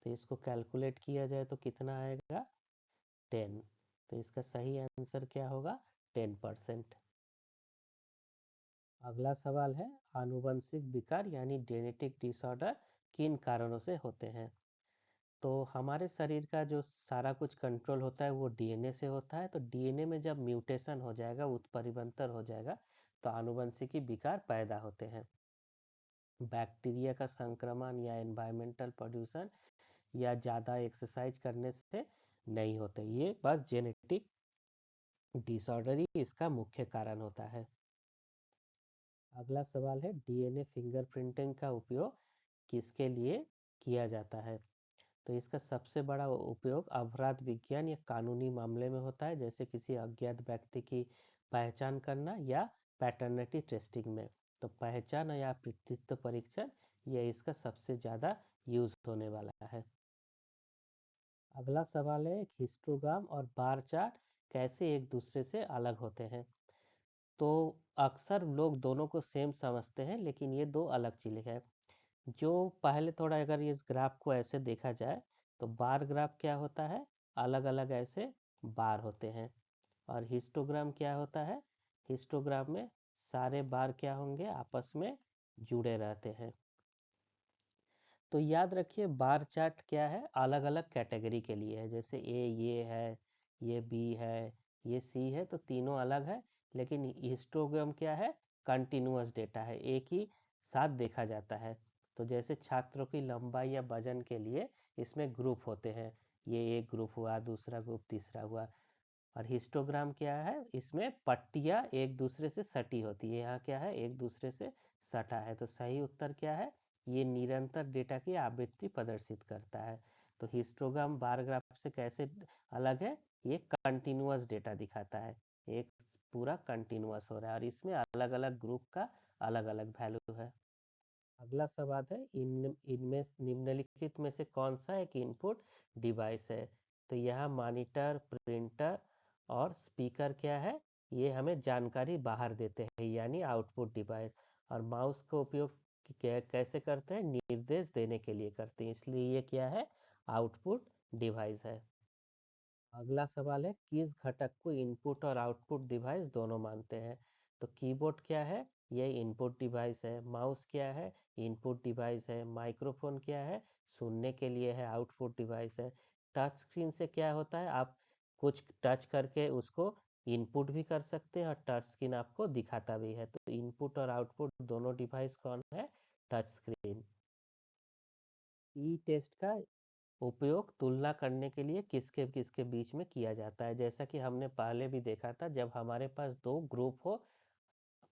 तो इसको कैलकुलेट किया जाए तो कितना आएगा? 10। तो इसका सही आंसर क्या होगा? 10%। अगला सवाल है आनुवंशिक विकार यानी जेनेटिक डिसऑर्डर किन कारणों से होते हैं? तो हमारे शरीर का जो सारा कुछ कंट्रोल होता है वो डीएनए से होता है। तो डीएनए में जब म्यूटेशन हो जाएगा, उत्परिवर्तन हो जाएगा तो आनुवंशिकी विकार पैदा होते हैं। बैक्टीरिया का संक्रमण या एनवायरमेंटल पोल्यूशन या ज़्यादा एक्सरसाइज करने से नहीं होते, ये बस जेनेटिक डिसऑर्डर ही इसका मुख्य कारण होता है। अगला सवाल है डीएनए फिंगरप्रिंटिंग का उपयोग किसके लिए किया जाता है? तो इसका सबसे बड़ा उपयोग अपराध विज्ञान या कानूनी मामले में होता है, जैसे किसी अज्ञात व्यक्ति की पहचान करना या पैटर्निटी टेस्टिंग में। तो पहचान या पितृत्व परीक्षण यह इसका सबसे ज़्यादा यूज होने वाला है। अगला सवाल है हिस्टोग्राम और बार चार्ट कैसे एक दूसरे से अलग होते हैं? तो अक्सर लोग दोनों को सेम समझते हैं लेकिन ये दो अलग चीज़ें हैं। जो पहले थोड़ा अगर इस ग्राफ को ऐसे देखा जाए तो बार ग्राफ क्या होता है? अलग अलग ऐसे बार होते हैं। और हिस्टोग्राम क्या होता है? हिस्टोग्राम में सारे बार क्या होंगे, आपस में जुड़े रहते हैं। तो याद रखिए बार चार्ट क्या है, अलग अलग कैटेगरी के लिए है। जैसे ए ये है, ये बी है, ये सी है, तो तीनों अलग है। लेकिन हिस्टोग्राम क्या है, कंटिन्यूअस डेटा है, एक ही साथ देखा जाता है। तो जैसे छात्रों की लंबाई या वजन के लिए इसमें ग्रुप होते हैं, ये एक ग्रुप हुआ, दूसरा ग्रुप, तीसरा हुआ। और हिस्टोग्राम क्या है, इसमें पट्टियाँ एक दूसरे से सटी होती है, यहाँ क्या है, एक दूसरे से सटा है। तो सही उत्तर क्या है, ये निरंतर डेटा की आवृत्ति प्रदर्शित करता है। तो हिस्टोग्राम बार ग्राफ से कैसे अलग है, ये कंटिन्यूअस डेटा दिखाता है, एक पूरा कंटिन्यूअस हो रहा है और इसमें अलग अलग ग्रुप का अलग अलग वैल्यू है। अगला सवाल है, इनमें निम्नलिखित में से कौन सा एक इनपुट डिवाइस है। तो यहाँ मॉनिटर, प्रिंटर और स्पीकर क्या है, ये हमें जानकारी बाहर देते हैं, यानी आउटपुट डिवाइस। और माउस का उपयोग कैसे करते हैं, निर्देश देने के लिए करते हैं, इसलिए ये क्या है, आउटपुट डिवाइस है। अगला सवाल है, किस घटक को इनपुट और आउटपुट डिवाइस दोनों मानते हैं। तो कीबोर्ड क्या है, ये इनपुट डिवाइस है। माउस क्या है, इनपुट डिवाइस है। माइक्रोफोन क्या है, सुनने के लिए है, आउटपुट डिवाइस है। टच स्क्रीन से क्या होता है, आप कुछ टच करके उसको इनपुट भी कर सकते हैं और टच स्क्रीन आपको दिखाता भी है। तो इनपुट और आउटपुट दोनों डिवाइस कौन है, टच स्क्रीन। ई टेस्ट का उपयोग तुलना करने के लिए किसके किसके बीच में किया जाता है। जैसा कि हमने पहले भी देखा था, जब हमारे पास दो ग्रुप हो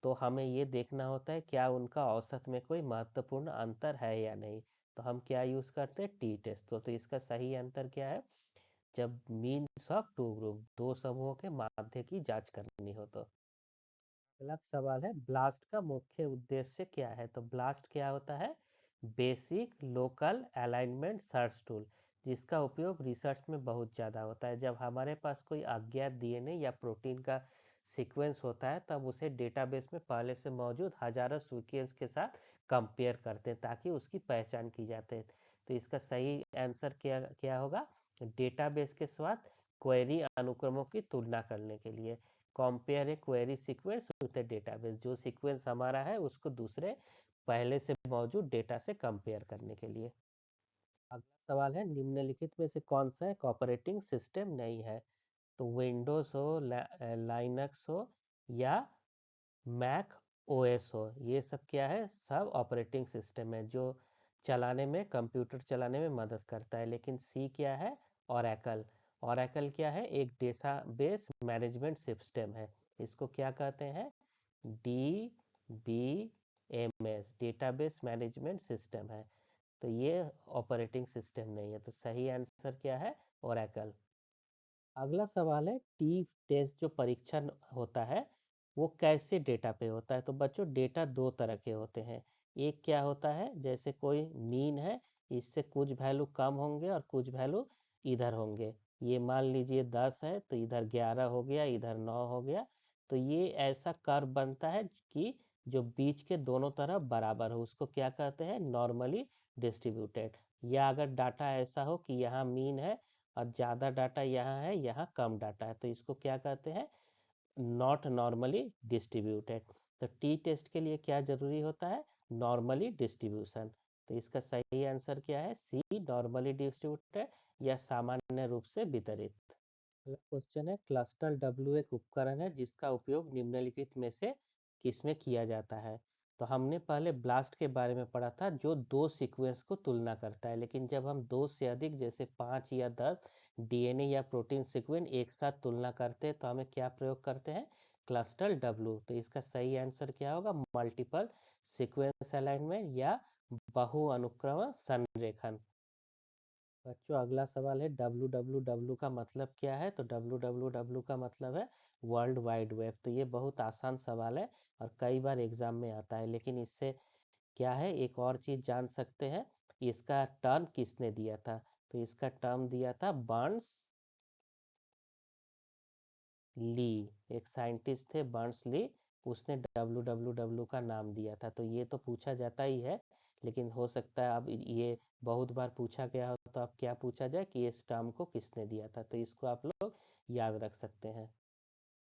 तो हमें ये देखना होता है क्या उनका औसत में कोई महत्वपूर्ण अंतर है या नहीं। तो हम क्या यूज करते हैं, टी टेस्ट। तो इसका सही अंतर क्या है, जब मीन्स ऑफ टू ग्रुप, दो समूहों के माध्य की जांच करनी हो तो। अगला सवाल है, ब्लास्ट का मुख्य उद्देश्य क्या है। तो ब्लास्ट क्या होता है, basic local alignment search tool, जिसका उपयोग रिसर्च में बहुत ज़्यादा होता है। जब हमारे पास कोई अज्ञात डीएनए या प्रोटीन का सीक्वेंस होता है, तब उसे डेटाबेस में पहले से मौजूद हजारों सीक्वेंस के साथ कंपेयर करते हैं ताकि उसकी पहचान की जाती है। तो इसका सही आंसर क्या क्या होगा, डेटाबेस के साथ क्वेरी अनुक्रमों की तुलना करने के लिए। Compare A query sequence with A database, जो सीक्वेंस हमारा है उसको दूसरे पहले से मौजूद डेटा से कंपेयर करने के लिए। अगला सवाल है, निम्नलिखित में से कौन सा एक ऑपरेटिंग सिस्टम नहीं है। तो विंडोज हो, लाइनक्स हो या मैक ओएस हो, ये सब क्या है, सब ऑपरेटिंग सिस्टम है जो चलाने में, कंप्यूटर चलाने में मदद करता है। लेकिन सी क्या है, ओरेकल। ओरेकल क्या है, एक डेटाबेस मैनेजमेंट सिस्टम है, इसको क्या कहते हैं, DBMS, डेटाबेस मैनेजमेंट सिस्टम है। तो ये ऑपरेटिंग सिस्टम नहीं है। तो सही आंसर क्या है, ओरेकल। अगला सवाल है, टी टेस्ट जो परीक्षण होता है वो कैसे डेटा पे होता है। तो बच्चों डेटा दो तरह के होते हैं। एक क्या होता है, जैसे कोई मीन है, इससे कुछ वैल्यू कम होंगे और कुछ वैल्यू इधर होंगे। ये मान लीजिए 10 है तो इधर 11 हो गया, इधर 9 हो गया। तो ये ऐसा कर्व बनता है कि जो बीच के दोनों तरफ बराबर हो, उसको क्या कहते हैं, नॉर्मली डिस्ट्रीब्यूटेड। या अगर डाटा ऐसा हो कि यहाँ मीन है और ज़्यादा डाटा यहाँ है, यहाँ कम डाटा है, तो इसको क्या कहते हैं, नॉट नॉर्मली डिस्ट्रीब्यूटेड। तो टी टेस्ट के लिए क्या जरूरी होता है, नॉर्मली डिस्ट्रीब्यूशन। तो इसका सही आंसर क्या है, सी, नॉर्मली डिस्ट्रीब्यूटेड या सामान्य रूप से वितरित। अगला क्वेश्चन है, क्लस्टर डब्ल्यू एक उपकरण है जिसका उपयोग निम्नलिखित में से किसमें किया जाता है। तो हमने पहले ब्लास्ट के बारे में पढ़ा था, जो दो सीक्वेंस को तुलना करता है। लेकिन जब हम दो से अधिक, जैसे 5 या 10 डीएनए या प्रोटीन सीक्वेंस एक साथ तुलना करते हैं, तो हमें क्या प्रयोग करते हैं, क्लस्टर डब्ल्यू। तो इसका सही आंसर क्या होगा, मल्टीपल सीक्वेंस अलाइनमेंट या बहु अनुक्रम संरेखन। बच्चों अगला सवाल है, www का मतलब क्या है। तो www का मतलब है वर्ल्ड वाइड वेब। तो ये बहुत आसान सवाल है और कई बार एग्जाम में आता है। लेकिन इससे क्या है, एक और चीज जान सकते हैं, इसका टर्म किसने दिया था। तो इसका टर्म दिया था बर्न्स ली, एक साइंटिस्ट थे बर्न्स ली, उसने www का नाम दिया था। तो ये तो पूछा जाता ही है, लेकिन हो सकता है अब ये बहुत बार पूछा गया हो, तो अब क्या पूछा जाए कि इस टर्म को किसने दिया था। तो इसको आप लोग याद रख सकते हैं।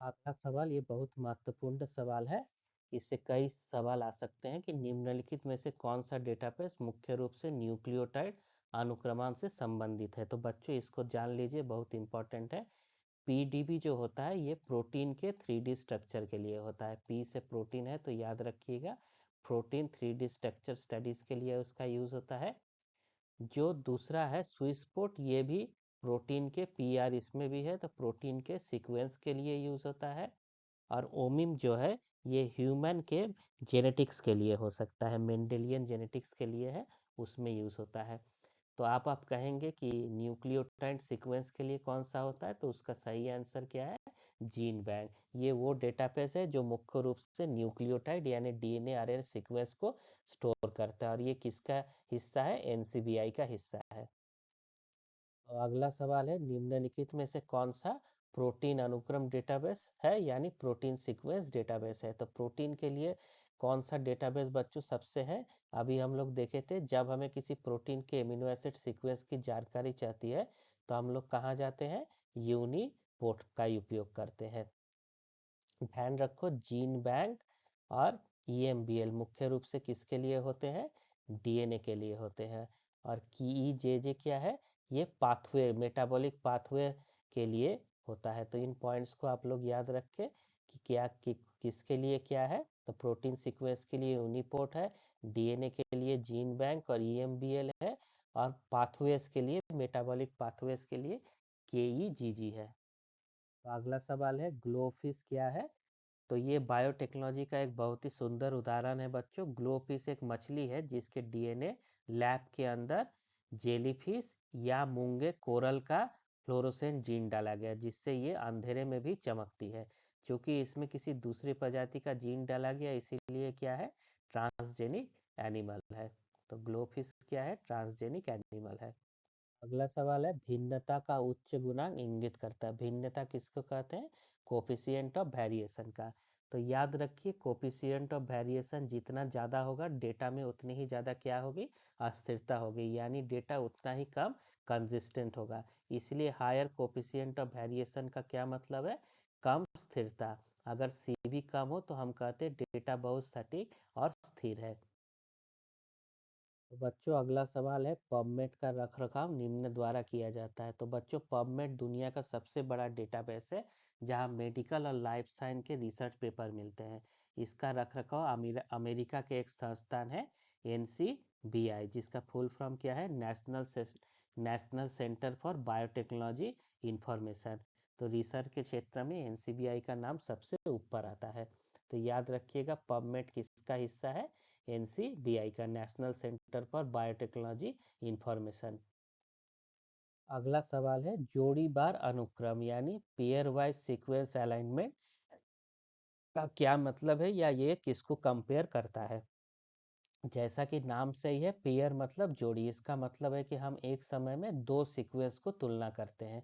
आपका सवाल ये बहुत महत्वपूर्ण सवाल है, इससे कई सवाल आ सकते हैं कि निम्नलिखित में से कौन सा डेटाबेस मुख्य रूप से न्यूक्लियोटाइड अनुक्रमण से संबंधित है। तो बच्चों इसको जान लीजिए, बहुत इंपॉर्टेंट है। पीडीबी जो होता है ये प्रोटीन के 3D स्ट्रक्चर के लिए होता है। पी से प्रोटीन है तो याद रखिएगा, प्रोटीन 3D स्ट्रक्चर स्टडीज के लिए उसका यूज होता है। जो दूसरा है स्विसपोर्ट, ये भी प्रोटीन के पीआर इसमें भी है, तो प्रोटीन के सीक्वेंस के लिए यूज होता है। और ओमिम जो है ये ह्यूमन के जेनेटिक्स के लिए हो सकता है, मेंडेलियन जेनेटिक्स के लिए है, उसमें यूज होता है। तो आप कहेंगे कि न्यूक्लियोटाइड सीक्वेंस के लिए कौन सा होता है, तो उसका सही आंसर क्या है, जीन बैंक। ये वो डेटाबेस है जो मुख्य रूप से न्यूक्लियोटाइड यानी डीएनए आरएनए सीक्वेंस को स्टोर करता है, और ये किसका हिस्सा है, एनसीबीआई का हिस्सा है। और अगला सवाल है, निम्नलिखित में से कौन सा प्रोटीन अनुक्रम डेटाबेस है यानी प्रोटीन सीक्वेंस डेटाबेस है। तो प्रोटीन के लिए कौन सा डेटाबेस बच्चों सबसे है, अभी हम लोग देखे थे, जब हमें किसी प्रोटीन के एमिनो एसिड सीक्वेंस की जानकारी चाहती है तो हम लोग कहाँ जाते हैं, यूनिपोर्ट का उपयोग करते हैं। ध्यान रखो, जीन बैंक और ईएमबीएल मुख्य रूप से किसके लिए होते हैं, डीएनए के लिए होते हैं। और कीईजेजे क्या है, ये पाथवे, मेटाबॉलिक पाथवे के लिए होता है। तो इन पॉइंट्स को आप लोग याद रखें कि किसके लिए क्या है। तो प्रोटीन सीक्वेंस के लिए यूनिपोर्ट है, डीएनए के लिए जीन बैंक और ईएमबीएल है, और पाथवेज के लिए, मेटाबॉलिक पाथवेज के लिए केईजीजी है। तो अगला सवाल है, ग्लोफिश क्या है। तो ये बायोटेक्नोलॉजी का एक बहुत ही सुंदर उदाहरण है बच्चों। ग्लोफिश एक मछली है जिसके डीएनए लैब के अंदर जेलीफिश या मूंगे कोरल का फ्लोरोसेंट जीन डाला गया, जिससे ये अंधेरे में भी चमकती है। क्योंकि इसमें किसी दूसरी प्रजाति का जीन डाला गया, इसीलिए क्या है, ट्रांसजेनिक एनिमल है। तो ग्लोफिश क्या है, ट्रांसजेनिक एनिमल है। अगला सवाल है, भिन्नता का उच्च गुणांक इंगित करता है। भिन्नता किसको कहते हैं, कोफिशिएंट ऑफ वेरिएशन का। तो याद रखिए, कोफिशिएंट ऑफ वेरिएशन जितना ज़्यादा होगा डेटा में उतनी ही ज़्यादा क्या होगी, अस्थिरता होगी, यानी डेटा उतना ही कम कंसिस्टेंट होगा। इसलिए हायर कोफिशिएंट ऑफ वेरिएशन का क्या मतलब है, कम स्थिरता। अगर सी भी कम हो तो हम कहते हैं डेटा बहुत सटीक और स्थिर है। तो बच्चों अगला सवाल है, पबमेड का रखरखाव निम्न द्वारा किया जाता है। तो बच्चों पबमेड दुनिया का सबसे बड़ा डेटाबेस है जहां मेडिकल और लाइफ साइंस के रिसर्च पेपर मिलते हैं। इसका रखरखाव अमेरिका के एक संस्थान है, एनसीबीआई, जिसका फुल फॉर्म क्या है, national centre for biotechnology information. तो रिसर्च के क्षेत्र में एनसीबीआई का नाम सबसे ऊपर आता है। तो याद रखिएगा, पबमेड किसका हिस्सा है, एनसीबीआई का, national centre for biotechnology information. अगला सवाल है, जोड़ीवार अनुक्रम यानी पेयर वाइज सीक्वेंस अलाइनमेंट का क्या मतलब है, या ये किसको कंपेयर करता है। जैसा कि नाम से ही है, पेयर मतलब जोड़ी, इसका मतलब है कि हम एक समय में दो सीक्वेंस को तुलना करते हैं।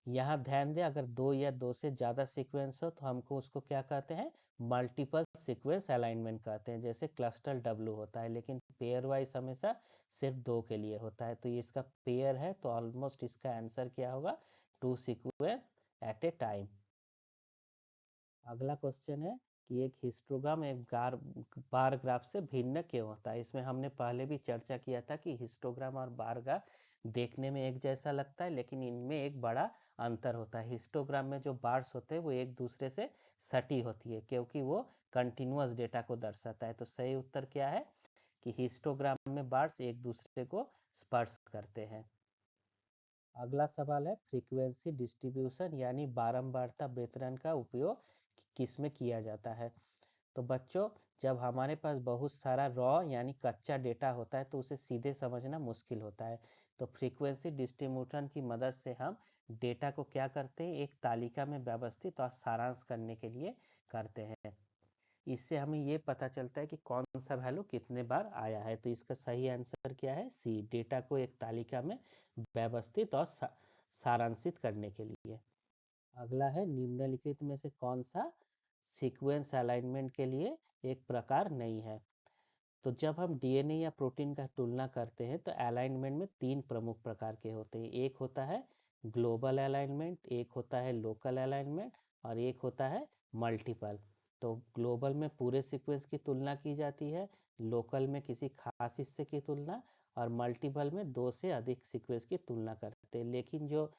यहाँ ध्यान दें, अगर दो या दो से ज़्यादा सीक्वेंस हो तो हमको उसको क्या कहते हैं, मल्टीपल सीक्वेंस अलाइनमेंट कहते हैं, जैसे क्लस्टर डब्लू होता है। लेकिन पेयर वाइज हमेशा सिर्फ दो के लिए होता है। तो ये इसका पेयर है, तो ऑलमोस्ट इसका आंसर क्या होगा, two sequence at a time. अगला क्वेश्चन है कि एक हिस्टोग्राम एक बार ग्राफ से भिन्न क्यों होता है। इसमें हमने पहले भी चर्चा किया था कि हिस्टोग्राम और बार ग्राफ देखने में एक जैसा लगता है, लेकिन इनमें एक बड़ा अंतर होता है। हिस्टोग्राम में जो बार्स होते हैं वो एक दूसरे से सटी होती है, क्योंकि वो कंटिन्यूअस डेटा को दर्शाता है। तो सही उत्तर क्या है, कि हिस्टोग्राम में बार्स एक दूसरे को स्पर्श करते हैं। अगला सवाल है, फ्रीक्वेंसी डिस्ट्रीब्यूशन यानी बारंबारता वितरण का उपयोग किस में किया जाता है। तो बच्चों, जब हमारे पास बहुत सारा रॉ यानी कच्चा डेटा होता है तो उसे सीधे समझना मुश्किल होता है। तो फ्रीक्वेंसी डिस्ट्रीब्यूशन की मदद से हम डेटा को क्या करते हैं, एक तालिका में व्यवस्थित और सारांश करने के लिए करते हैं। इससे हमें ये पता चलता है कि कौन सा वैल्यू कितने बार आया है। तो इसका सही आंसर क्या है, सी, डेटा को एक तालिका में व्यवस्थित और सारांशित करने के लिए। अगला है, निम्नलिखित में से कौन सा सीक्वेंस अलाइनमेंट के लिए एक प्रकार नहीं है। तो जब हम डीएनए या प्रोटीन का तुलना करते हैं तो अलाइनमेंट में तीन प्रमुख प्रकार के होते हैं। एक होता है ग्लोबल अलाइनमेंट, एक होता है लोकल अलाइनमेंट, और एक होता है मल्टीपल। तो ग्लोबल में पूरे सीक्वेंस की तुलना की जाती है, लोकल में किसी खास हिस्से की तुलना, और मल्टीपल में 2 से अधिक सीक्वेंस की तुलना करते हैं। लेकिन जो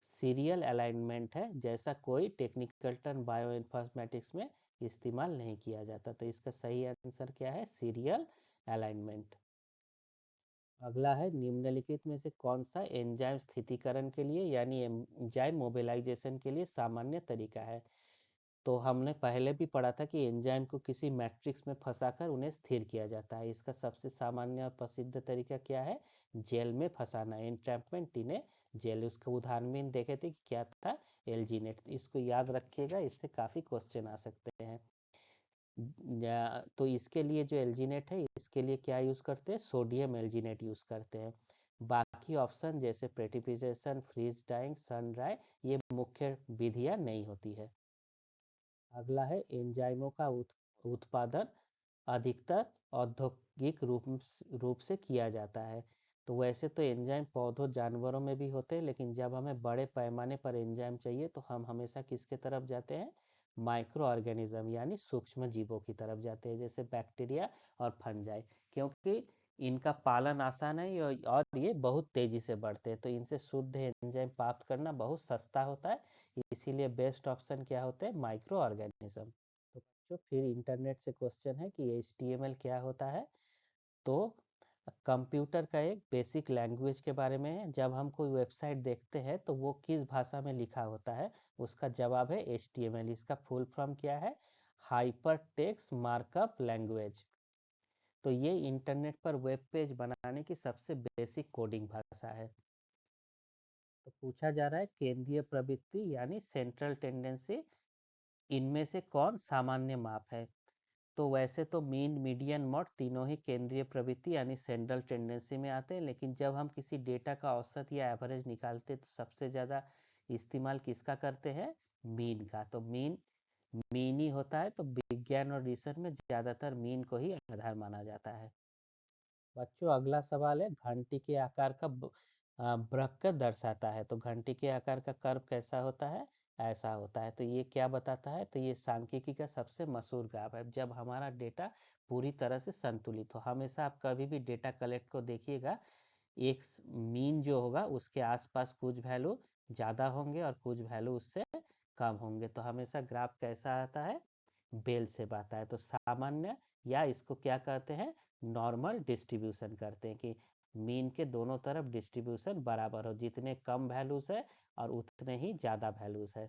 सीरियल अलाइनमेंट है, जैसा कोई टेक्निकल टर्म बायो इन्फॉर्मेटिक्स में इस्तेमाल नहीं किया जाता। तो इसका सही आंसर क्या है? Serial alignment. अगला है, निम्नलिखित में से कौन सा एंजाइम स्थितीकरण के लिए यानी एंजाइम मोबिलाइजेशन के लिए सामान्य तरीका है? तो हमने पहले भी पढ़ा था कि एंजाइम को किसी मैट्रिक्स में फंसाकर उन्हें स्थिर किया जाता है। इसका सबसे सामान्य और प्रसिद्ध तरीका क्या है? जेल में फंसाना, एंट्रैपमेंट इन ए जेल। उसका उदाहरण भी देखे थे कि क्या था? एल्जीनेट। इसको याद रखिएगा, इससे काफी क्वेश्चन आ सकते हैं। तो इसके लिए जो एल्जीनेट है, इसके लिए क्या यूज करते हैं? सोडियम एल्जीनेट यूज करते हैं। बाकी ऑप्शन जैसे precipitation, freeze drying, sun dry, ये मुख्य विधियां नहीं होती है। अगला है, एंजाइमों का उत्पादन अधिकतर औद्योगिक रूप से किया जाता है। तो वैसे तो एंजाइम पौधों जानवरों में भी होते हैं, लेकिन जब हमें बड़े पैमाने पर एंजाइम चाहिए तो हम हमेशा किसके तरफ जाते हैं? माइक्रो ऑर्गेनिज्म यानी सूक्ष्म जीवों की तरफ जाते हैं, जैसे बैक्टीरिया और फंजाई। क्योंकि इनका पालन आसान है और ये बहुत तेजी से बढ़ते हैं, तो इनसे शुद्ध एंजाइम प्राप्त करना बहुत सस्ता होता है। इसीलिए बेस्ट ऑप्शन क्या होते हैं? Micro organism. तो बच्चों, फिर इंटरनेट से क्वेश्चन है कि HTML क्या होता है? तो कंप्यूटर का एक बेसिक लैंग्वेज के बारे में है। जब हम कोई वेबसाइट देखते हैं तो वो किस भाषा में लिखा होता है? उसका जवाब है HTML। इसका फुल फॉर्म क्या है? Hyper text markup language. तो ये इंटरनेट पर वेब पेज बनाने की सबसे बेसिक कोडिंग भाषा है। तो पूछा जा रहा है, केंद्रीय प्रवृत्ति यानी सेंट्रल टेंडेंसी, इनमें से कौन सामान्य माप है? तो वैसे तो मीन, मीडियन, मॉड तीनों ही केंद्रीय प्रवृत्ति यानी सेंट्रल टेंडेंसी में आते हैं, लेकिन जब हम किसी डेटा का औसत या एवरेज निकालते हैं तो सबसे ज़्यादा इस्तेमाल किसका करते हैं? मीन का। तो मीन ही होता है। तो विज्ञान और रिसर्च में ज़्यादातर मीन को ही आधार माना जाता है। बच्चों, अगला सवाल है, घंटी के आकार का वक्र दर्शाता है। तो घंटी के आकार का कर्व कैसा होता है? ऐसा होता है। तो ये क्या बताता है? तो ये सांख्यिकी का सबसे मशहूर ग्राफ है। जब हमारा डेटा पूरी तरह से संतुलित हो, हमेशा आप कभी भी डेटा कलेक्ट को देखिएगा, एक मीन जो होगा उसके आसपास कुछ वैल्यू ज़्यादा होंगे और कुछ वैल्यू उससे कम होंगे। तो हमेशा ग्राफ कैसा आता है? बेल शेप आता है। तो सामान्य, या इसको क्या कहते हैं? नॉर्मल डिस्ट्रीब्यूशन करते हैं, कि मीन के दोनों तरफ डिस्ट्रीब्यूशन बराबर हो, जितने कम वैल्यूज है और उतने ही ज़्यादा वैल्यूज है।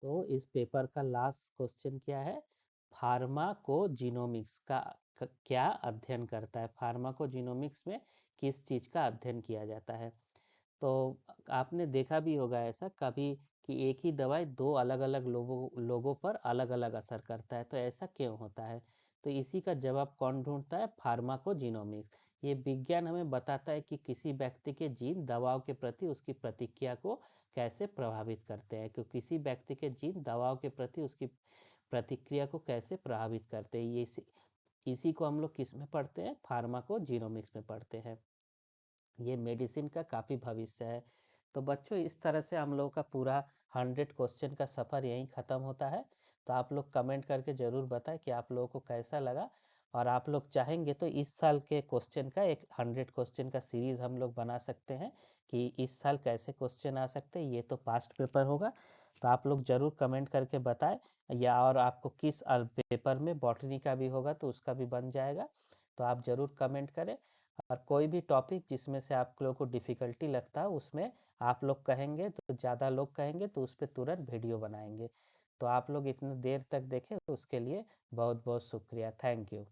तो इस पेपर का लास्ट क्वेश्चन क्या है? फार्माकोजीनोमिक्स का क्या अध्ययन करता है? फार्माकोजीनोमिक्स में किस चीज़ का अध्ययन किया जाता है? तो आपने देखा भी होगा ऐसा कभी कि एक ही दवाई दो अलग अलग लोगों पर अलग अलग असर करता है। तो ऐसा क्यों होता है? तो इसी का जवाब कौन ढूंढता है? फार्माकोजीनोमिक्स। ये विज्ञान हमें बताता है कि किसी व्यक्ति के जीन दवाओं के प्रति उसकी प्रतिक्रिया को कैसे प्रभावित करते हैं, कि किसी व्यक्ति के जीन दवाओं के प्रति उसकी प्रतिक्रिया को कैसे प्रभावित करते हैं। ये इसी को हम लोग किस में पढ़ते हैं? फार्माकोजीनोमिक्स में पढ़ते हैं। ये मेडिसिन का काफ़ी भविष्य है। तो बच्चों, इस तरह से हम लोगों का पूरा 100 क्वेश्चन का सफ़र यहीं ख़त्म होता है। तो आप लोग कमेंट करके ज़रूर बताएं कि आप लोगों को कैसा लगा। और आप लोग चाहेंगे तो इस साल के क्वेश्चन का एक 100 क्वेश्चन का सीरीज़ हम लोग बना सकते हैं, कि इस साल कैसे क्वेश्चन आ सकते हैं। ये तो पास्ट पेपर होगा। तो आप लोग ज़रूर कमेंट करके बताएं। या और आपको किस पेपर में बॉटनी का भी होगा तो उसका भी बन जाएगा। तो आप ज़रूर कमेंट करें। और कोई भी टॉपिक जिसमें से आप लोगों को डिफ़िकल्टी लगता है, उसमें आप लोग कहेंगे तो ज़्यादा लोग कहेंगे तो उस पर तुरंत वीडियो बनाएंगे। तो आप लोग इतनी देर तक देखें उसके लिए बहुत बहुत शुक्रिया। Thank you.